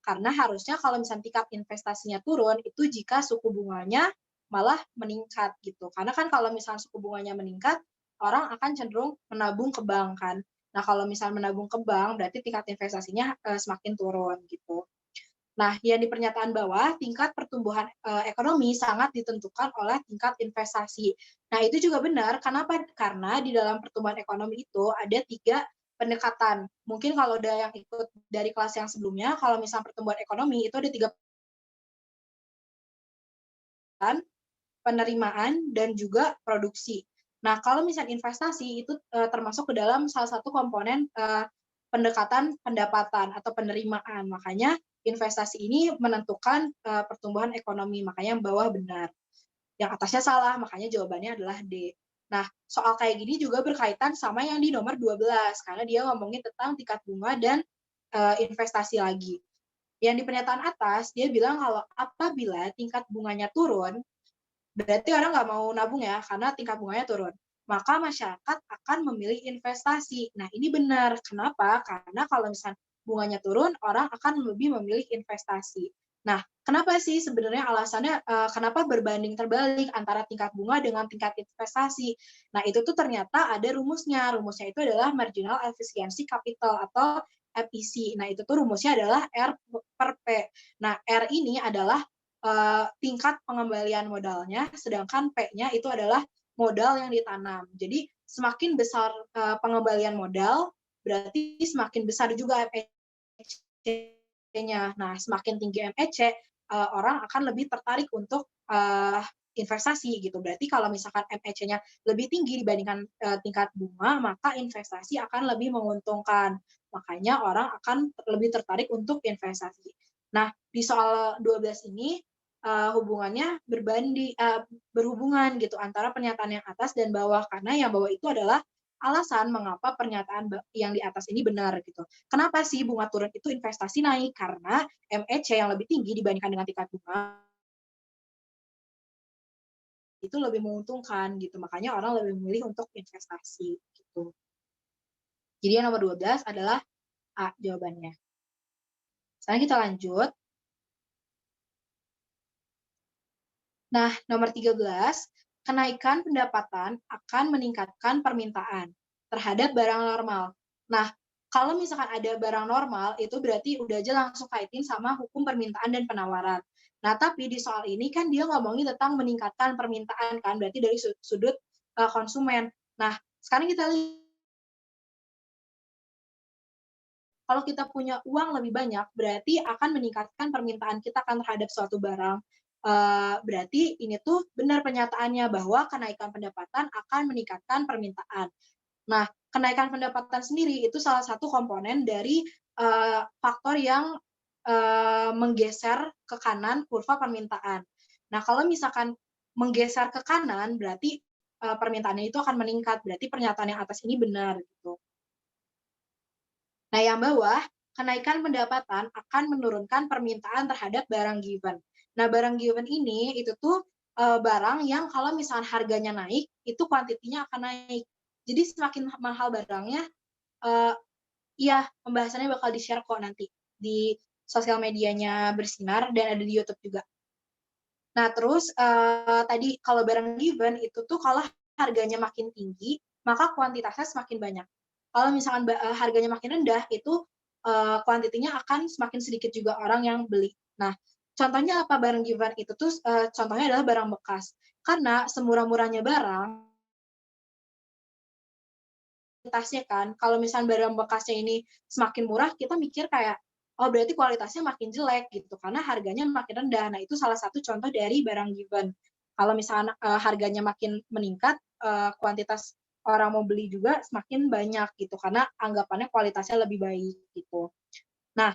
Karena harusnya kalau misalnya tingkat investasinya turun, itu jika suku bunganya malah meningkat gitu. Karena kan kalau misalnya suku bunganya meningkat, orang akan cenderung menabung ke bank kan. Nah, kalau misalnya menabung ke bank, berarti tingkat investasinya semakin turun gitu. Nah, yang di pernyataan bawah, tingkat pertumbuhan ekonomi sangat ditentukan oleh tingkat investasi. Nah, itu juga benar. Kenapa? Karena di dalam pertumbuhan ekonomi itu ada 3 pendekatan. Mungkin kalau udah yang ikut dari kelas yang sebelumnya, kalau misalnya pertumbuhan ekonomi itu ada 3 pendekatan, penerimaan, dan juga produksi. Nah, kalau misalnya investasi itu termasuk ke dalam salah satu komponen pendekatan pendapatan atau penerimaan. Makanya investasi ini menentukan pertumbuhan ekonomi. Makanya yang bawah benar. Yang atasnya salah, makanya jawabannya adalah D. Nah, soal kayak gini juga berkaitan sama yang di nomor 12, karena dia ngomongin tentang tingkat bunga dan investasi lagi. Yang di pernyataan atas, dia bilang kalau apabila tingkat bunganya turun, berarti orang nggak mau nabung ya, karena tingkat bunganya turun. Maka masyarakat akan memilih investasi. Nah, ini benar. Kenapa? Karena kalau misalnya bunganya turun, orang akan lebih memilih investasi. Nah, kenapa sih sebenarnya alasannya kenapa berbanding terbalik antara tingkat bunga dengan tingkat investasi? Nah, itu tuh ternyata ada rumusnya. Rumusnya itu adalah marginal efficiency capital atau FEC. Nah, itu tuh rumusnya adalah R per P. Nah, R ini adalah tingkat pengembalian modalnya, sedangkan P-nya itu adalah modal yang ditanam. Jadi semakin besar pengembalian modal, berarti semakin besar juga MEC-nya. Nah, semakin tinggi MEC, orang akan lebih tertarik untuk investasi gitu. Berarti kalau misalkan MEC-nya lebih tinggi dibandingkan tingkat bunga, maka investasi akan lebih menguntungkan. Makanya orang akan lebih tertarik untuk investasi. Nah, di soal 12 ini hubungannya berhubungan gitu antara pernyataan yang atas dan bawah, karena yang bawah itu adalah alasan mengapa pernyataan yang di atas ini benar gitu. Kenapa sih bunga turun itu investasi naik? Karena MEC yang lebih tinggi dibandingkan dengan tingkat bunga itu lebih menguntungkan gitu. Makanya orang lebih memilih untuk investasi gitu. Jadi yang nomor 12 adalah A jawabannya. Sekarang kita lanjut. Nah, nomor 13, kenaikan pendapatan akan meningkatkan permintaan terhadap barang normal. Nah, kalau misalkan ada barang normal, itu berarti udah aja langsung kaitin sama hukum permintaan dan penawaran. Nah, tapi di soal ini kan dia ngomongin tentang meningkatkan permintaan kan, berarti dari sudut konsumen. Nah, sekarang kita lihat, kalau kita punya uang lebih banyak, berarti akan meningkatkan permintaan kita kan terhadap suatu barang. Berarti ini tuh benar pernyataannya bahwa kenaikan pendapatan akan meningkatkan permintaan. Nah, kenaikan pendapatan sendiri itu salah satu komponen dari faktor yang menggeser ke kanan kurva permintaan. Nah, kalau misalkan menggeser ke kanan, berarti permintaannya itu akan meningkat. Berarti pernyataan yang atas ini benar gitu. Nah, yang bawah, kenaikan pendapatan akan menurunkan permintaan terhadap barang given. Nah, barang given ini itu tuh barang yang kalau misalnya harganya naik, itu kuantitinya akan naik. Jadi semakin mahal barangnya, uh, iya pembahasannya bakal di-share kok nanti di sosial medianya Bersinar dan ada di YouTube juga. Nah, terus tadi kalau barang given itu tuh kalau harganya makin tinggi, maka kuantitasnya semakin banyak. Kalau misalkan harganya makin rendah, itu kuantitinya akan semakin sedikit juga orang yang beli. Nah, contohnya apa barang given itu tuh contohnya adalah barang bekas. Karena semurah-murahnya barang, kualitasnya kan, kalau misalnya barang bekasnya ini semakin murah, kita mikir kayak, oh berarti kualitasnya makin jelek gitu, karena harganya makin rendah. Nah, itu salah satu contoh dari barang given. Kalau misalnya harganya makin meningkat, kuantitas orang mau beli juga semakin banyak gitu, karena anggapannya kualitasnya lebih baik gitu. Nah,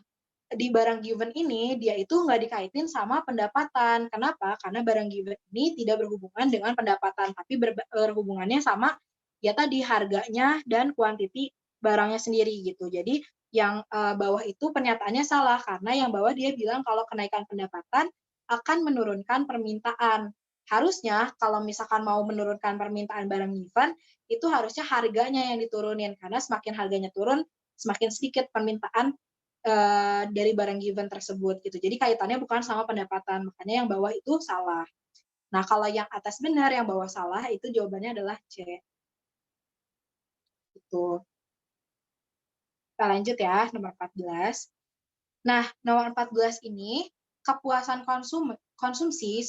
di barang given ini, dia itu nggak dikaitin sama pendapatan. Kenapa? Karena barang given ini tidak berhubungan dengan pendapatan, tapi berhubungannya sama ya tadi harganya dan kuantiti barangnya sendiri gitu. Jadi yang bawah itu pernyataannya salah, karena yang bawah dia bilang kalau kenaikan pendapatan akan menurunkan permintaan. Harusnya kalau misalkan mau menurunkan permintaan barang given, itu harusnya harganya yang diturunin, karena semakin harganya turun, semakin sedikit permintaan dari barang given tersebut gitu. Jadi kaitannya bukan sama pendapatan, makanya yang bawah itu salah. Nah, kalau yang atas benar, yang bawah salah, itu jawabannya adalah C. Gitu. Kita lanjut ya, nomor 14. Nah, nomor 14 ini, kepuasan konsumsi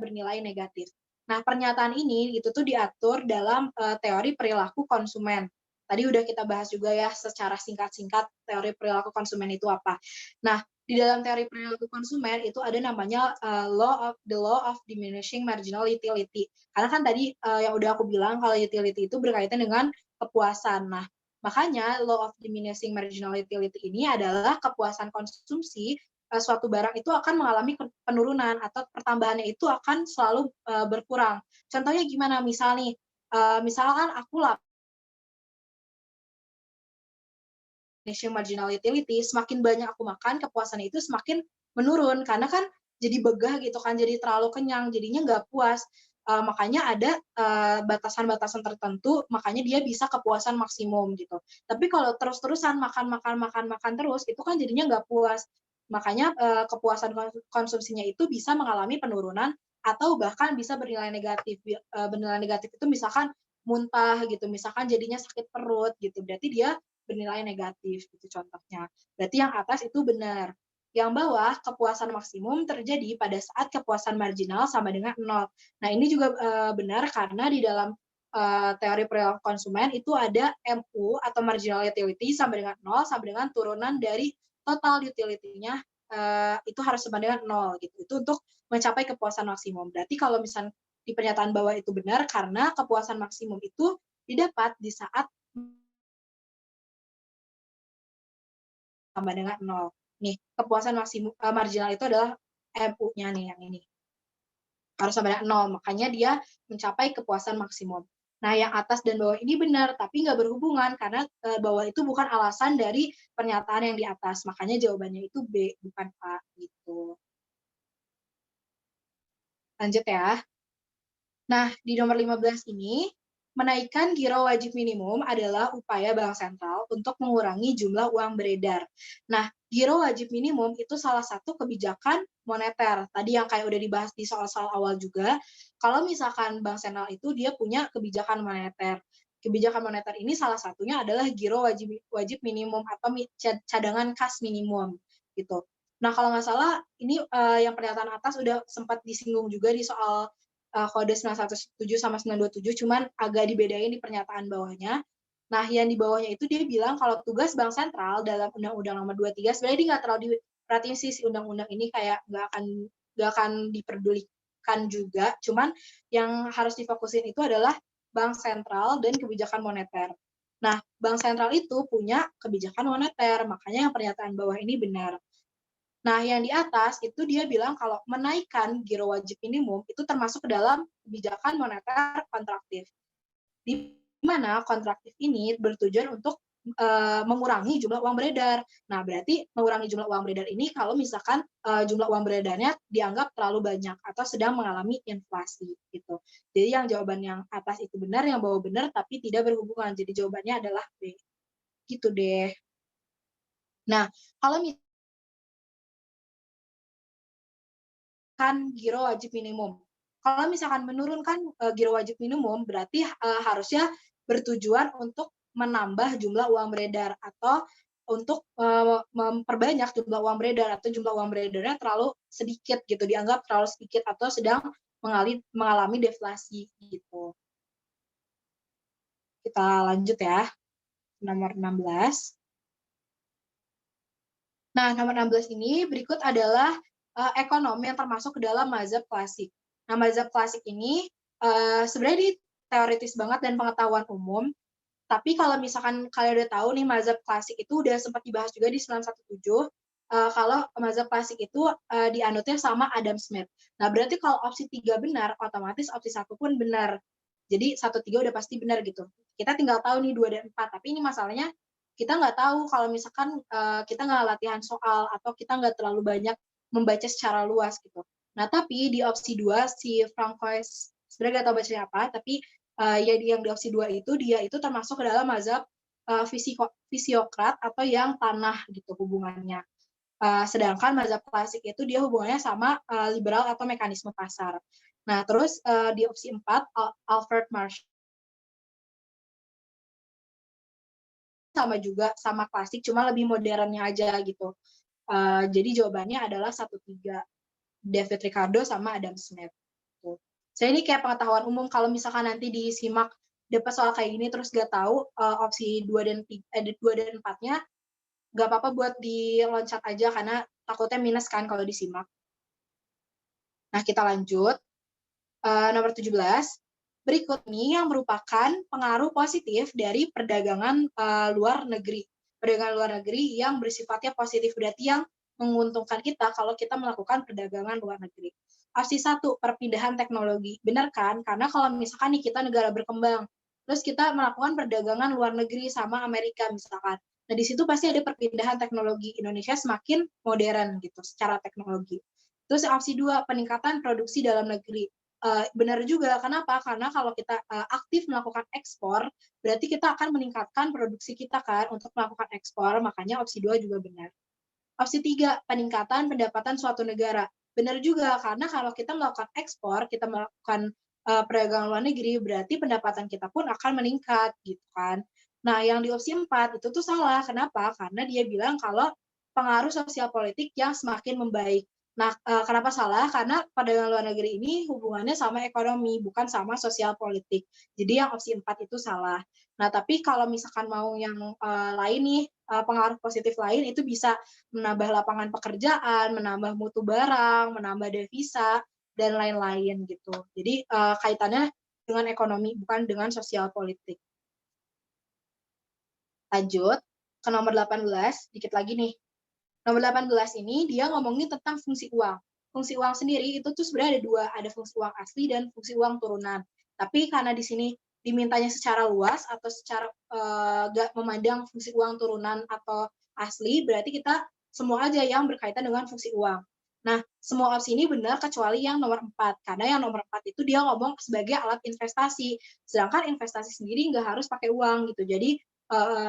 bernilai negatif. Nah, pernyataan ini itu tuh diatur dalam teori perilaku konsumen. Tadi udah kita bahas juga ya secara singkat-singkat teori perilaku konsumen itu apa. Nah, di dalam teori perilaku konsumen itu ada namanya law of diminishing marginal utility. Karena kan tadi yang udah aku bilang kalau utility itu berkaitan dengan kepuasan. Nah, makanya law of diminishing marginal utility ini adalah kepuasan konsumsi suatu barang itu akan mengalami penurunan atau pertambahannya itu akan selalu berkurang. Contohnya gimana? Misal nih, misalkan aku marginal utility, semakin banyak aku makan, kepuasannya itu semakin menurun karena kan jadi begah gitu kan, jadi terlalu kenyang, jadinya nggak puas. Makanya ada batasan-batasan tertentu, makanya dia bisa kepuasan maksimum gitu. Tapi kalau terus-terusan makan terus, itu kan jadinya nggak puas. Makanya kepuasan konsumsinya itu bisa mengalami penurunan atau bahkan bisa bernilai negatif. Bernilai negatif itu misalkan muntah gitu, misalkan jadinya sakit perut gitu. Berarti dia bernilai negatif gitu contohnya. Berarti yang atas itu benar. Yang bawah, kepuasan maksimum terjadi pada saat kepuasan marginal sama dengan 0. Nah, ini juga benar karena di dalam teori perilaku konsumen itu ada MU atau marginal utility sama dengan 0 sama dengan turunan dari total utility-nya itu harus sama dengan 0 gitu. Itu untuk mencapai kepuasan maksimum. Berarti kalau misalnya di pernyataan bawah itu benar karena kepuasan maksimum itu didapat di saat sama dengan 0. Nih, kepuasan maksimum marginal itu adalah MU-nya nih yang ini. Harus sama dengan 0, makanya dia mencapai kepuasan maksimum. Nah, yang atas dan bawah ini benar, tapi nggak berhubungan karena bawah itu bukan alasan dari pernyataan yang di atas. Makanya jawabannya itu B, bukan A gitu. Lanjut ya. Nah, di nomor 15 ini, menaikkan giro wajib minimum adalah upaya Bank Sentral untuk mengurangi jumlah uang beredar. Nah, giro wajib minimum itu salah satu kebijakan moneter. Tadi yang kayak udah dibahas di soal-soal awal juga, kalau misalkan Bank Sentral itu dia punya kebijakan moneter. Kebijakan moneter ini salah satunya adalah giro wajib minimum atau cadangan kas minimum gitu. Nah, kalau nggak salah ini yang pernyataan atas udah sempat disinggung juga di soal kode 917 sama 927, cuman agak dibedain di pernyataan bawahnya. Nah, yang di bawahnya itu dia bilang kalau tugas Bank Sentral dalam Undang-Undang Nomor 23 sebenarnya dia nggak terlalu diperhatiin sih si undang-undang ini kayak nggak akan diperdulikan juga. Cuman yang harus difokusin itu adalah Bank Sentral dan kebijakan moneter. Nah, Bank Sentral itu punya kebijakan moneter, makanya yang pernyataan bawah ini benar. Nah, yang di atas itu dia bilang kalau menaikkan giro wajib minimum itu termasuk ke dalam kebijakan moneter kontraktif. Di mana kontraktif ini bertujuan untuk mengurangi jumlah uang beredar. Nah, berarti mengurangi jumlah uang beredar ini kalau misalkan jumlah uang beredarnya dianggap terlalu banyak atau sedang mengalami inflasi gitu. Jadi yang jawaban yang atas itu benar, yang bawah benar tapi tidak berhubungan. Jadi jawabannya adalah B. Gitu deh. Nah, kalau giro wajib minimum. Kalau misalkan menurunkan giro wajib minimum, berarti harusnya bertujuan untuk menambah jumlah uang beredar atau untuk memperbanyak jumlah uang beredar atau jumlah uang beredarnya terlalu sedikit gitu, dianggap terlalu sedikit atau sedang mengalami deflasi gitu. Kita lanjut ya, nomor 16. Nah, nomor 16 ini berikut adalah ekonomi yang termasuk ke dalam mazhab klasik. Nah, mazhab klasik ini sebenarnya di teoritis banget dan pengetahuan umum, tapi kalau misalkan kalian udah tahu nih mazhab klasik itu udah sempat dibahas juga di 917, kalau mazhab klasik itu dianutnya sama Adam Smith. Nah, berarti kalau opsi 3 benar, otomatis opsi 1 pun benar. Jadi 1, 3 udah pasti benar gitu. Kita tinggal tahu nih 2 dan 4, tapi ini masalahnya kita nggak tahu kalau misalkan kita nggak latihan soal atau kita nggak terlalu banyak membaca secara luas gitu. Nah, tapi di opsi 2 si Francois sebenarnya nggak tahu bacanya apa, tapi yang di opsi 2 itu dia itu termasuk ke dalam mazhab fisiokrat atau yang tanah gitu hubungannya. Sedangkan mazhab klasik itu dia hubungannya sama liberal atau mekanisme pasar. Nah, terus di opsi 4 Alfred Marshall sama juga sama klasik, cuma lebih modernnya aja gitu. Jadi jawabannya adalah 1-3 David Ricardo sama Adam Smith. Tuh. Saya ini kayak pengetahuan umum kalau misalkan nanti disimak dapat soal kayak gini terus gak tahu opsi 2 dan 2 dan 4-nya gak apa-apa buat diloncat aja karena takutnya minus kan kalau disimak. Nah, kita lanjut. Nomor 17. Berikut ini yang merupakan pengaruh positif dari perdagangan luar negeri. Perdagangan luar negeri yang bersifatnya positif, berarti yang menguntungkan kita kalau kita melakukan perdagangan luar negeri. Opsi 1, perpindahan teknologi. Benar kan? Karena kalau misalkan nih kita negara berkembang, terus kita melakukan perdagangan luar negeri sama Amerika misalkan. Nah, di situ pasti ada perpindahan teknologi. Indonesia semakin modern gitu secara teknologi. Terus opsi 2, peningkatan produksi dalam negeri. Benar juga, kenapa? Karena kalau kita aktif melakukan ekspor, berarti kita akan meningkatkan produksi kita kan untuk melakukan ekspor, makanya opsi 2 juga benar. Opsi 3, peningkatan pendapatan suatu negara. Benar juga, karena kalau kita melakukan ekspor, kita melakukan perdagangan luar negeri, berarti pendapatan kita pun akan meningkat, gitu kan. Nah, yang di opsi 4 itu tuh salah. Kenapa? Karena dia bilang kalau pengaruh sosial politik yang semakin membaik. Nah, kenapa salah? Karena perdagangan luar negeri ini hubungannya sama ekonomi, bukan sama sosial politik. Jadi yang opsi 4 itu salah. Nah, tapi kalau misalkan mau yang lain nih, pengaruh positif lain itu bisa menambah lapangan pekerjaan, menambah mutu barang, menambah devisa, dan lain-lain gitu. Jadi kaitannya dengan ekonomi, bukan dengan sosial politik. Lanjut ke nomor 18, dikit lagi nih. Nomor 18 ini dia ngomongin tentang fungsi uang. Fungsi uang sendiri itu tuh sebenarnya ada dua, ada fungsi uang asli dan fungsi uang turunan. Tapi karena di sini dimintanya secara luas atau secara nggak memandang fungsi uang turunan atau asli, berarti kita semua aja yang berkaitan dengan fungsi uang. Nah, semua opsi ini benar kecuali yang nomor 4, karena yang nomor 4 itu dia ngomong sebagai alat investasi, sedangkan investasi sendiri nggak harus pakai uang gitu. Jadi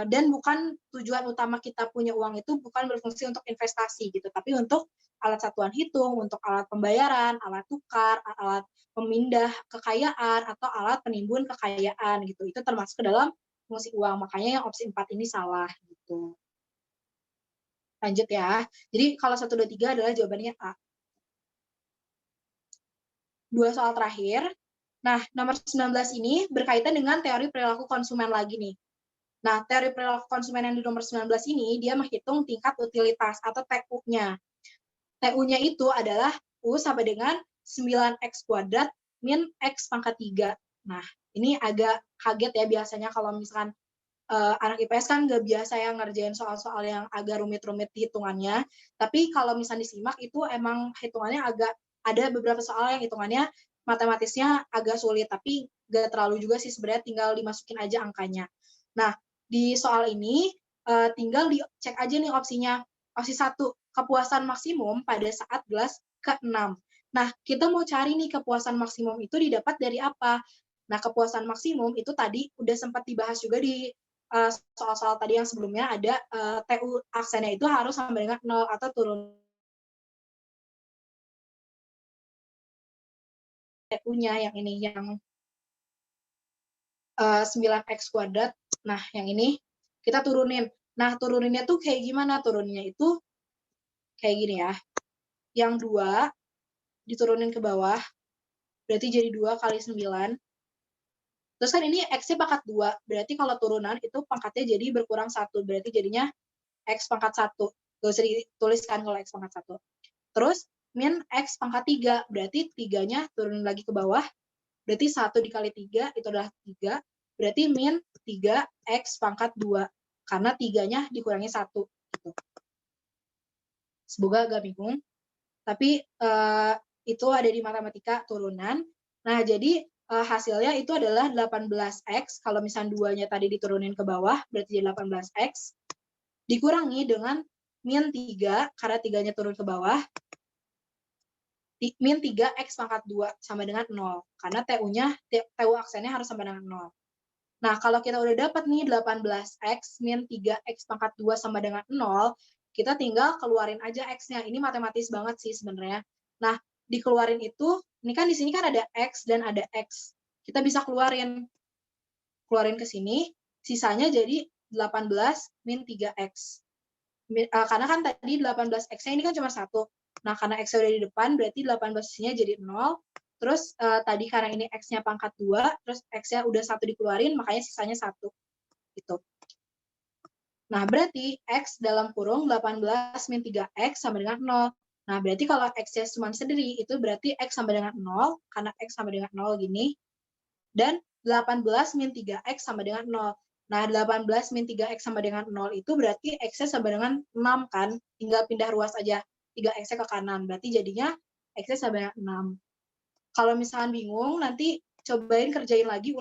dan bukan tujuan utama kita punya uang itu bukan berfungsi untuk investasi gitu, tapi untuk alat satuan hitung, untuk alat pembayaran, alat tukar, alat pemindah kekayaan, atau alat penimbun kekayaan gitu. Itu termasuk ke dalam fungsi uang, makanya yang opsi 4 ini salah gitu. Lanjut ya. Jadi kalau 1, 2, 3 adalah jawabannya A. 2 soal terakhir. Nah, nomor 19 ini berkaitan dengan teori perilaku konsumen lagi nih. Nah, teori perilaku konsumen yang di nomor 19 ini, dia menghitung tingkat utilitas atau TU-nya. TU-nya itu adalah U sama dengan 9X kuadrat min X pangkat 3. Nah, ini agak kaget ya biasanya kalau misalkan anak IPS kan nggak biasa ya ngerjain soal-soal yang agak rumit-rumit hitungannya. Tapi kalau misalnya disimak itu emang hitungannya agak, ada beberapa soal yang hitungannya matematisnya agak sulit, tapi nggak terlalu juga sih sebenarnya, tinggal dimasukin aja angkanya. Nah, di soal ini tinggal dicek aja nih opsinya. Opsi 1, kepuasan maksimum pada saat gelas ke-6. Nah, kita mau cari nih kepuasan maksimum itu didapat dari apa? Nah, kepuasan maksimum itu tadi udah sempat dibahas juga di soal-soal tadi yang sebelumnya, ada TU aksennya itu harus sama dengan 0 atau turun TU-nya yang ini, yang 9X kuadrat. Nah, yang ini kita turunin. Nah, turuninnya tuh kayak gimana? Turuninnya itu kayak gini ya. Yang 2 diturunin ke bawah, berarti jadi 2 kali 9. Terus kan ini X-nya pangkat 2, berarti kalau turunan itu pangkatnya jadi berkurang 1, berarti jadinya X pangkat 1. Nggak usah dituliskan kalau X pangkat 1. Terus min X pangkat 3, berarti 3-nya turun lagi ke bawah, berarti 1 dikali 3 itu adalah 3, berarti min 3X pangkat 2, karena 3-nya dikurangi 1. Gitu. Semoga agak bingung, tapi itu ada di matematika turunan. Nah, jadi hasilnya itu adalah 18X, kalau misalnya 2-nya tadi diturunin ke bawah, berarti jadi 18X, dikurangi dengan min 3, karena 3-nya turun ke bawah, min 3X pangkat 2 sama dengan 0. Karena TU aksennya harus sama dengan 0. Nah, kalau kita udah dapat nih 18X min 3X pangkat 2 sama dengan 0, kita tinggal keluarin aja X-nya. Ini matematis banget sih sebenarnya. Nah, dikeluarin itu, ini kan di sini kan ada X dan ada X. Kita bisa keluarin ke sini, sisanya jadi 18 min 3X. Karena kan tadi 18X-nya ini kan cuma 1. Nah, karena X-nya udah di depan, berarti 18-nya jadi 0. Terus tadi karena ini X-nya pangkat 2, terus X-nya udah 1 dikeluarin, makanya sisanya 1. Gitu. Nah, berarti X dalam kurung 18 min 3X sama dengan 0. Nah, berarti kalau X-nya cuma sendiri, itu berarti X sama dengan 0, karena X sama dengan 0 gini. Dan 18 min 3X sama dengan 0. Nah, 18 min 3X sama dengan 0 itu berarti X-nya sama dengan 6 kan? Tinggal pindah ruas aja. 3X-nya ke kanan. Berarti jadinya X-nya sama dengan 6. Kalau misalkan bingung, nanti cobain kerjain lagi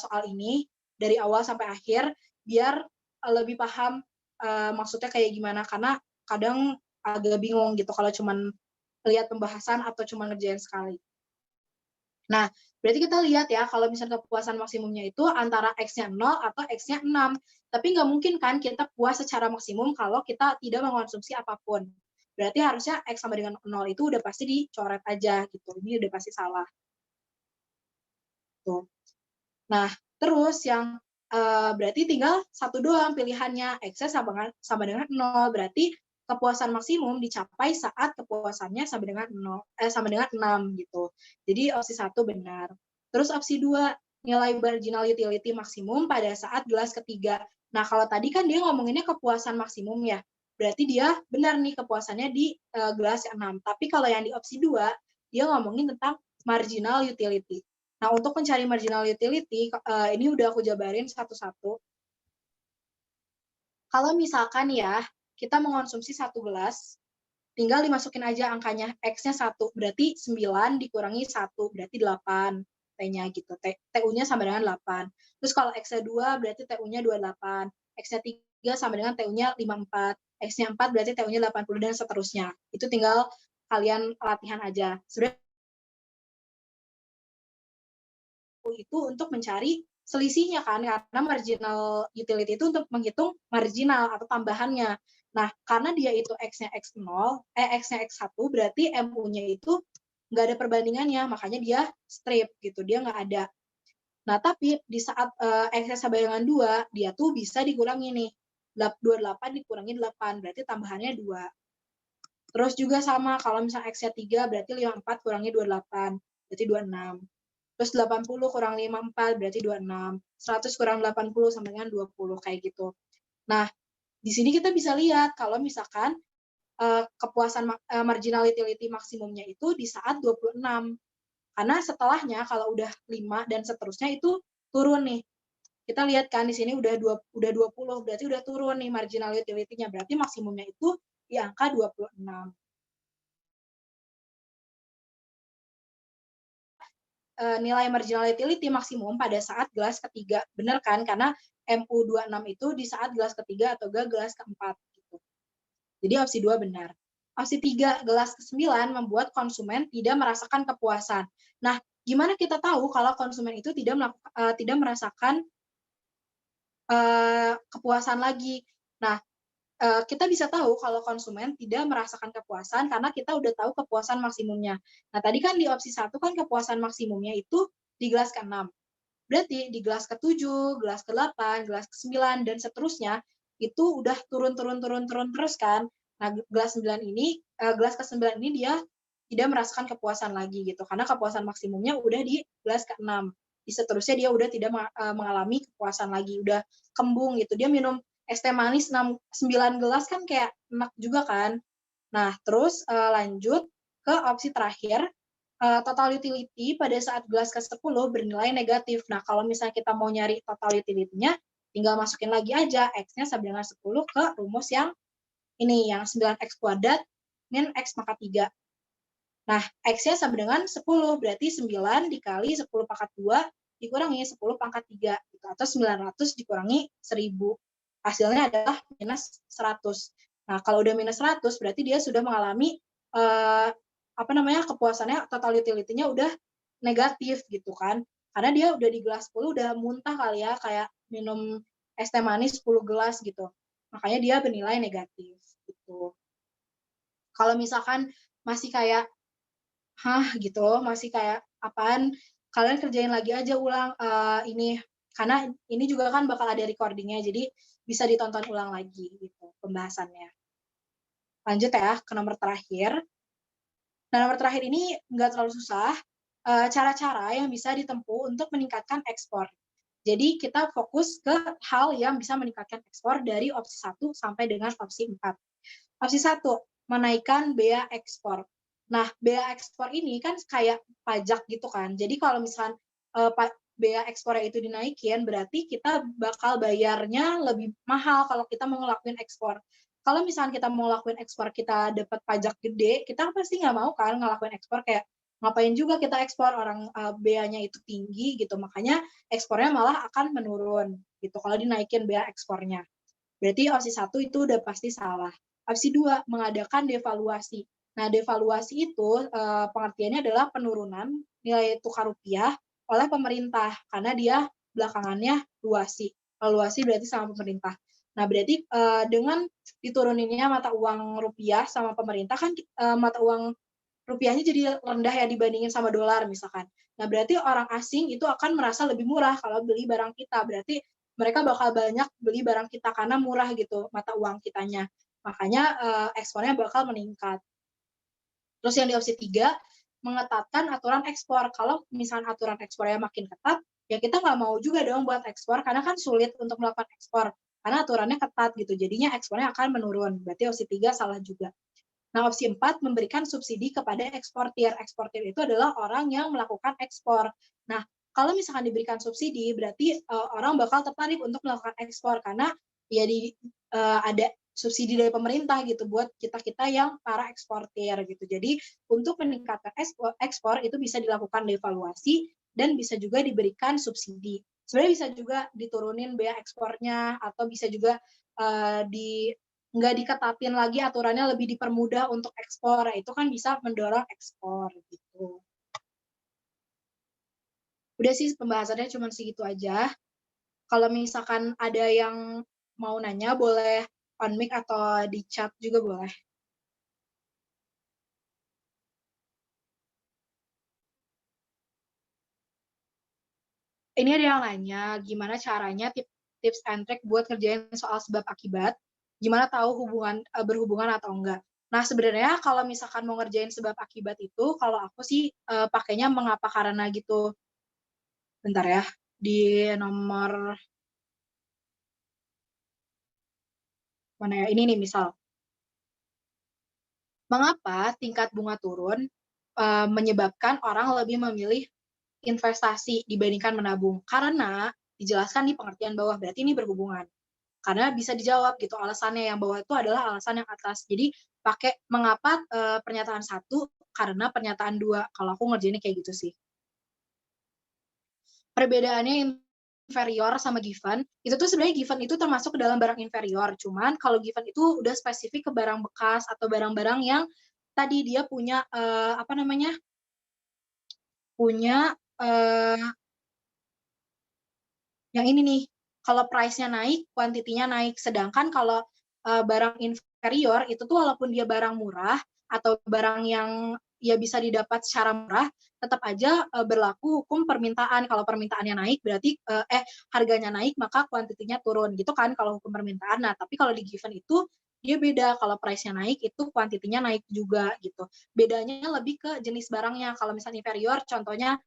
soal ini dari awal sampai akhir, biar lebih paham maksudnya kayak gimana. Karena kadang agak bingung gitu kalau cuman lihat pembahasan atau cuma ngerjain sekali. Nah, berarti kita lihat ya, kalau misalnya kepuasan maksimumnya itu antara X-nya 0 atau X-nya 6. Tapi nggak mungkin kan kita puas secara maksimum kalau kita tidak mengonsumsi apapun. Berarti harusnya X sama dengan 0 itu udah pasti dicoret aja gitu. Ini udah pasti salah. Tuh. Nah, terus yang berarti tinggal satu doang pilihannya, X-nya sama dengan 0. Berarti kepuasan maksimum dicapai saat kepuasannya sama dengan 6 gitu. Jadi opsi 1 benar. Terus opsi 2, nilai marginal utility maksimum pada saat gelas ketiga. Nah, kalau tadi kan dia ngomonginnya kepuasan maksimum ya. Berarti dia benar nih kepuasannya di gelas yang 6. Tapi kalau yang di opsi 2, dia ngomongin tentang marginal utility. Nah, untuk mencari marginal utility, ini udah aku jabarin satu-satu. Kalau misalkan ya, kita mengonsumsi 1 gelas, tinggal dimasukin aja angkanya, X-nya 1, berarti 9 dikurangi 1, berarti 8 T-nya gitu. TU-nya sama dengan 8. Terus kalau X-nya 2, berarti TU-nya 28. X-nya 3 sama dengan TU-nya 54. X-nya 4 berarti TU-nya 80 dan seterusnya. Itu tinggal kalian latihan aja. Sebenarnya itu untuk mencari selisihnya kan, karena marginal utility itu untuk menghitung marginal atau tambahannya. Nah, karena dia itu X-nya X0, X-nya X1, berarti MU-nya itu nggak ada perbandingannya, makanya dia strip gitu, dia nggak ada. Nah, tapi di saat X-nya sama dengan 2, dia tuh bisa dikurangi nih. 28 dikurangi 8, berarti tambahannya 2. Terus juga sama, kalau misalnya X-nya 3, berarti 54 kurangi 28, berarti 26. Terus 80 kurang 54 berarti 26. 100 kurang 80 sama dengan 20, kayak gitu. Nah, di sini kita bisa lihat kalau misalkan kepuasan marginal utility maksimumnya itu di saat 26. Karena setelahnya kalau udah 5 dan seterusnya itu turun nih. Kita lihat kan di sini udah 20, berarti udah turun nih marginal utility-nya. Berarti maksimumnya itu di angka 26. Nilai marginal utility maksimum pada saat gelas ketiga. Benar kan? Karena MU26 itu di saat gelas ketiga atau gelas keempat. Gitu. Jadi opsi 2 benar. Opsi 3, gelas ke-9 membuat konsumen tidak merasakan kepuasan. Nah, gimana kita tahu kalau konsumen itu tidak merasakan kepuasan lagi? Nah, kita bisa tahu kalau konsumen tidak merasakan kepuasan karena kita udah tahu kepuasan maksimumnya. Nah, tadi kan di opsi 1 kan kepuasan maksimumnya itu di gelas ke-6. Berarti di gelas ke-7, gelas ke-8, gelas ke-9, dan seterusnya, itu udah turun terus kan. Nah, gelas ke-9 ini dia tidak merasakan kepuasan lagi gitu, karena kepuasan maksimumnya udah di gelas ke-6. Di seterusnya dia udah tidak mengalami kepuasan lagi, udah kembung gitu. Dia minum es teh manis 9 gelas kan kayak enak juga kan. Nah, terus lanjut ke opsi terakhir, total utility pada saat gelas ke-10 bernilai negatif. Nah, kalau misalnya kita mau nyari total utility-nya, tinggal masukin lagi aja X-nya sama dengan 10 ke rumus yang ini, yang 9X kuadrat min X pangkat 3. Nah, X-nya sama dengan 10, berarti 9 dikali 10 pangkat 2 dikurangi 10 pangkat 3, gitu. Atau 900 dikurangi 1000. Hasilnya adalah minus 100. Nah, kalau udah minus 100, berarti dia sudah mengalami kepuasannya, total utility-nya udah negatif gitu kan. Karena dia udah di gelas 10 udah muntah kali ya, kayak minum es teh manis 10 gelas gitu. Makanya dia bernilai negatif gitu. Kalau misalkan masih kayak hah gitu, masih kayak apaan, kalian kerjain lagi aja ulang ini, karena ini juga kan bakal ada recording-nya, jadi bisa ditonton ulang lagi gitu pembahasannya. Lanjut ya ke nomor terakhir. Nah, nomor terakhir ini nggak terlalu susah, cara-cara yang bisa ditempuh untuk meningkatkan ekspor. Jadi kita fokus ke hal yang bisa meningkatkan ekspor dari opsi 1 sampai dengan opsi 4. Opsi 1, menaikkan bea ekspor. Nah, bea ekspor ini kan kayak pajak gitu kan. Jadi kalau misalkan bea ekspornya itu dinaikin, berarti kita bakal bayarnya lebih mahal kalau kita mau ngelakuin ekspor. Kalau misalkan kita mau ngelakuin ekspor, kita dapat pajak gede, kita pasti nggak mau kan ngelakuin ekspor, kayak ngapain juga kita ekspor, orang bea-nya itu tinggi gitu. Makanya ekspornya malah akan menurun gitu kalau dinaikin bea ekspornya. Berarti opsi 1 itu udah pasti salah. Opsi 2, mengadakan devaluasi. Nah, devaluasi itu pengertiannya adalah penurunan nilai tukar rupiah oleh pemerintah, karena dia belakangannya valuasi berarti sama pemerintah. Nah, berarti dengan dituruninnya mata uang rupiah sama pemerintah kan mata uang rupiahnya jadi rendah ya dibandingin sama dolar misalkan. Nah, berarti orang asing itu akan merasa lebih murah kalau beli barang kita. Berarti mereka bakal banyak beli barang kita karena murah gitu mata uang kitanya. makanya ekspornya bakal meningkat. Terus yang di opsi 3, mengetatkan aturan ekspor. Kalau misalnya aturan ekspornya makin ketat, ya kita nggak mau juga dong buat ekspor, karena kan sulit untuk melakukan ekspor, karena aturannya ketat gitu, jadinya ekspornya akan menurun. Berarti opsi 3 salah juga. Nah, opsi 4, memberikan subsidi kepada eksportir. Eksportir itu adalah orang yang melakukan ekspor. Nah, kalau misalkan diberikan subsidi, berarti orang bakal tertarik untuk melakukan ekspor, karena ya ada subsidi dari pemerintah gitu buat kita-kita yang para eksportir gitu. Jadi untuk meningkatkan ekspor itu bisa dilakukan devaluasi dan bisa juga diberikan subsidi. Sebenarnya bisa juga diturunin biaya ekspornya, atau bisa juga nggak diketatin lagi aturannya, lebih dipermudah untuk ekspor. Itu kan bisa mendorong ekspor gitu. Udah sih pembahasannya cuma segitu aja. Kalau misalkan ada yang mau nanya boleh on mic atau di chat juga boleh. Ini ada yang nanya, gimana caranya tips and trick buat ngerjain soal sebab akibat? Gimana tahu berhubungan atau enggak? Nah, sebenarnya kalau misalkan mau ngerjain sebab akibat itu, kalau aku sih pakainya mengapa karena gitu. Bentar ya, di nomor mana ya? Ini nih misal, mengapa tingkat bunga turun menyebabkan orang lebih memilih investasi dibandingkan menabung? Karena dijelaskan di pengertian bawah, berarti ini berhubungan. Karena bisa dijawab gitu alasannya, yang bawah itu adalah alasan yang atas. Jadi pakai mengapa pernyataan satu karena pernyataan dua. Kalau aku ngerjainnya kayak gitu sih. Perbedaannya inferior sama given, itu tuh sebenarnya given itu termasuk ke dalam barang inferior, cuman kalau given itu udah spesifik ke barang bekas atau barang-barang yang tadi dia punya, apa namanya, punya, yang ini nih, kalau price-nya naik, kuantitinya naik. Sedangkan kalau, barang inferior itu tuh walaupun dia barang murah atau barang yang ya bisa didapat secara murah, tetap aja, berlaku hukum permintaan. Kalau permintaannya naik berarti harganya naik maka kuantitinya turun, gitu kan kalau hukum permintaan. Nah, tapi kalau di given itu dia beda, kalau price-nya naik itu kuantitinya naik juga, gitu. Bedanya lebih ke jenis barangnya. Kalau misalnya inferior contohnya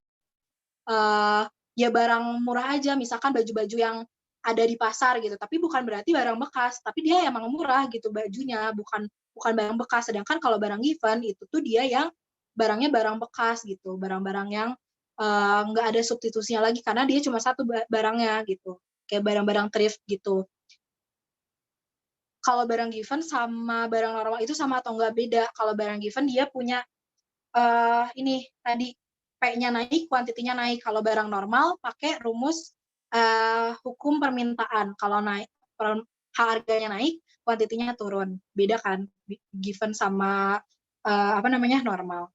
eee, ya barang murah aja, misalkan baju-baju yang ada di pasar gitu, tapi bukan berarti barang bekas, tapi dia emang murah gitu bajunya, bukan bukan barang bekas. Sedangkan kalau barang given itu tuh dia yang barangnya barang bekas gitu, barang-barang yang, nggak ada substitusinya lagi karena dia cuma satu barangnya gitu, kayak barang-barang thrift gitu. Kalau barang given sama barang normal itu sama atau enggak? Beda. Kalau barang given dia punya ini tadi, P-nya naik, kuantitinya naik. Kalau barang normal pakai rumus, hukum permintaan. Kalau naik harganya naik, kuantitinya turun. Beda kan, given sama, apa namanya, normal.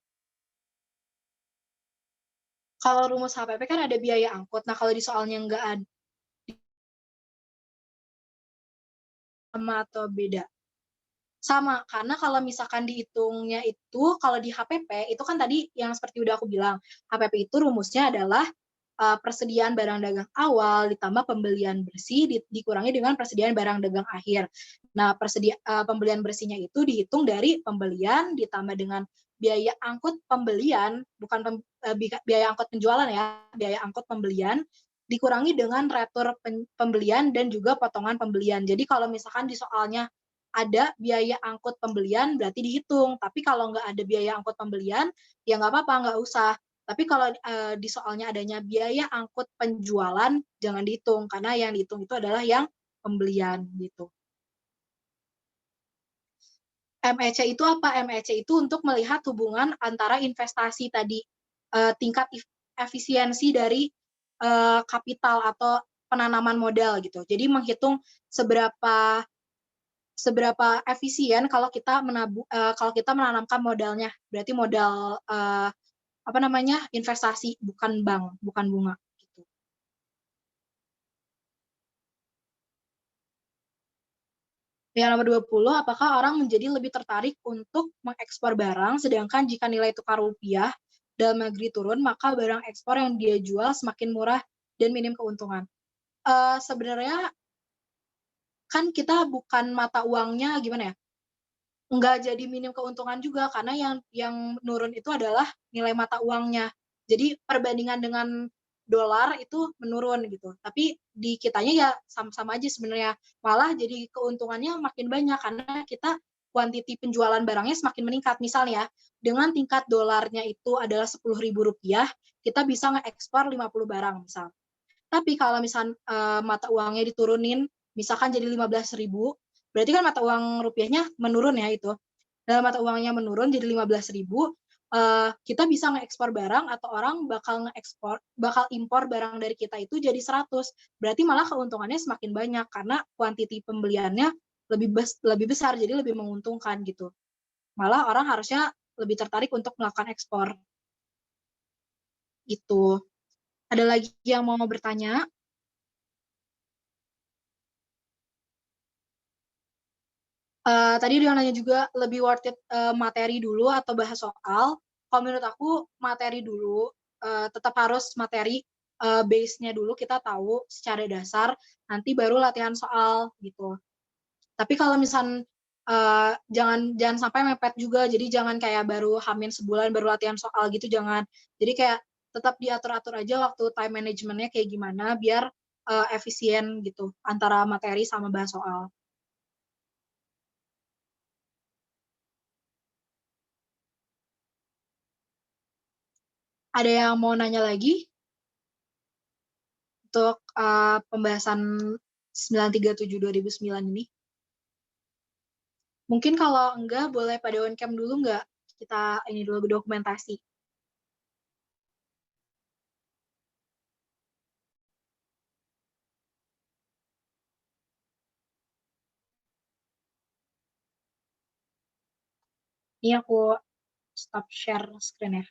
Kalau rumus HPP kan ada biaya angkut. Nah, kalau di soalnya nggak ada sama atau beda? Sama, karena kalau misalkan dihitungnya itu, kalau di HPP, itu kan tadi yang seperti udah aku bilang, HPP itu rumusnya adalah persediaan barang dagang awal ditambah pembelian bersih dikurangi dengan persediaan barang dagang akhir. Nah, pembelian bersihnya itu dihitung dari pembelian ditambah dengan biaya angkut pembelian, bukan biaya angkut penjualan ya, biaya angkut pembelian dikurangi dengan retur pembelian dan juga potongan pembelian. Jadi kalau misalkan di soalnya ada biaya angkut pembelian berarti dihitung, tapi kalau nggak ada biaya angkut pembelian, ya nggak apa-apa, nggak usah. Tapi kalau, di soalnya adanya biaya angkut penjualan, jangan dihitung, karena yang dihitung itu adalah yang pembelian, gitu. MEC itu apa? MEC itu untuk melihat hubungan antara investasi tadi, tingkat efisiensi dari, kapital atau penanaman modal gitu. Jadi menghitung seberapa seberapa efisien kalau kita menanamkan modalnya. Berarti modal, apa namanya, investasi, bukan bank, bukan bunga, gitu. Yang nomor 20, apakah orang menjadi lebih tertarik untuk mengekspor barang, sedangkan jika nilai tukar rupiah dalam negeri turun, maka barang ekspor yang dia jual semakin murah dan minim keuntungan? Sebenarnya kan kita bukan mata uangnya gimana ya, nggak jadi minim keuntungan juga karena yang menurun itu adalah nilai mata uangnya. Jadi perbandingan dengan dolar itu menurun gitu, tapi di kitanya ya sama-sama aja sebenarnya, malah jadi keuntungannya makin banyak karena kita quantity penjualan barangnya semakin meningkat. Misal ya, dengan tingkat dolarnya itu adalah Rp10.000, kita bisa ngeekspor 50 barang misal. Tapi kalau mata uangnya diturunin, misalkan jadi 15.000, berarti kan mata uang rupiahnya menurun ya itu. Dalam mata uangnya menurun jadi 15.000, kita bisa ngeekspor barang atau orang bakal impor barang dari kita itu jadi 100. Berarti malah keuntungannya semakin banyak karena kuantiti pembeliannya lebih besar, jadi lebih menguntungkan gitu. Malah orang harusnya lebih tertarik untuk melakukan ekspor, gitu. Ada lagi yang mau bertanya? Tadi udah nanya juga lebih worth it, materi dulu atau bahas soal. Kalau menurut aku materi dulu, tetap harus materi, base-nya dulu kita tahu secara dasar, nanti baru latihan soal gitu. Tapi kalau jangan jangan sampai mepet juga, jadi jangan kayak baru sebulan baru latihan soal gitu, jangan. Jadi kayak tetap diatur-atur aja waktu time management-nya kayak gimana biar, efisien gitu antara materi sama bahas soal. Ada yang mau nanya lagi untuk, pembahasan 937/2009 ini? Mungkin kalau enggak boleh pada on cam dulu nggak? Kita ini dulu dokumentasi. Ini aku stop share screen ya.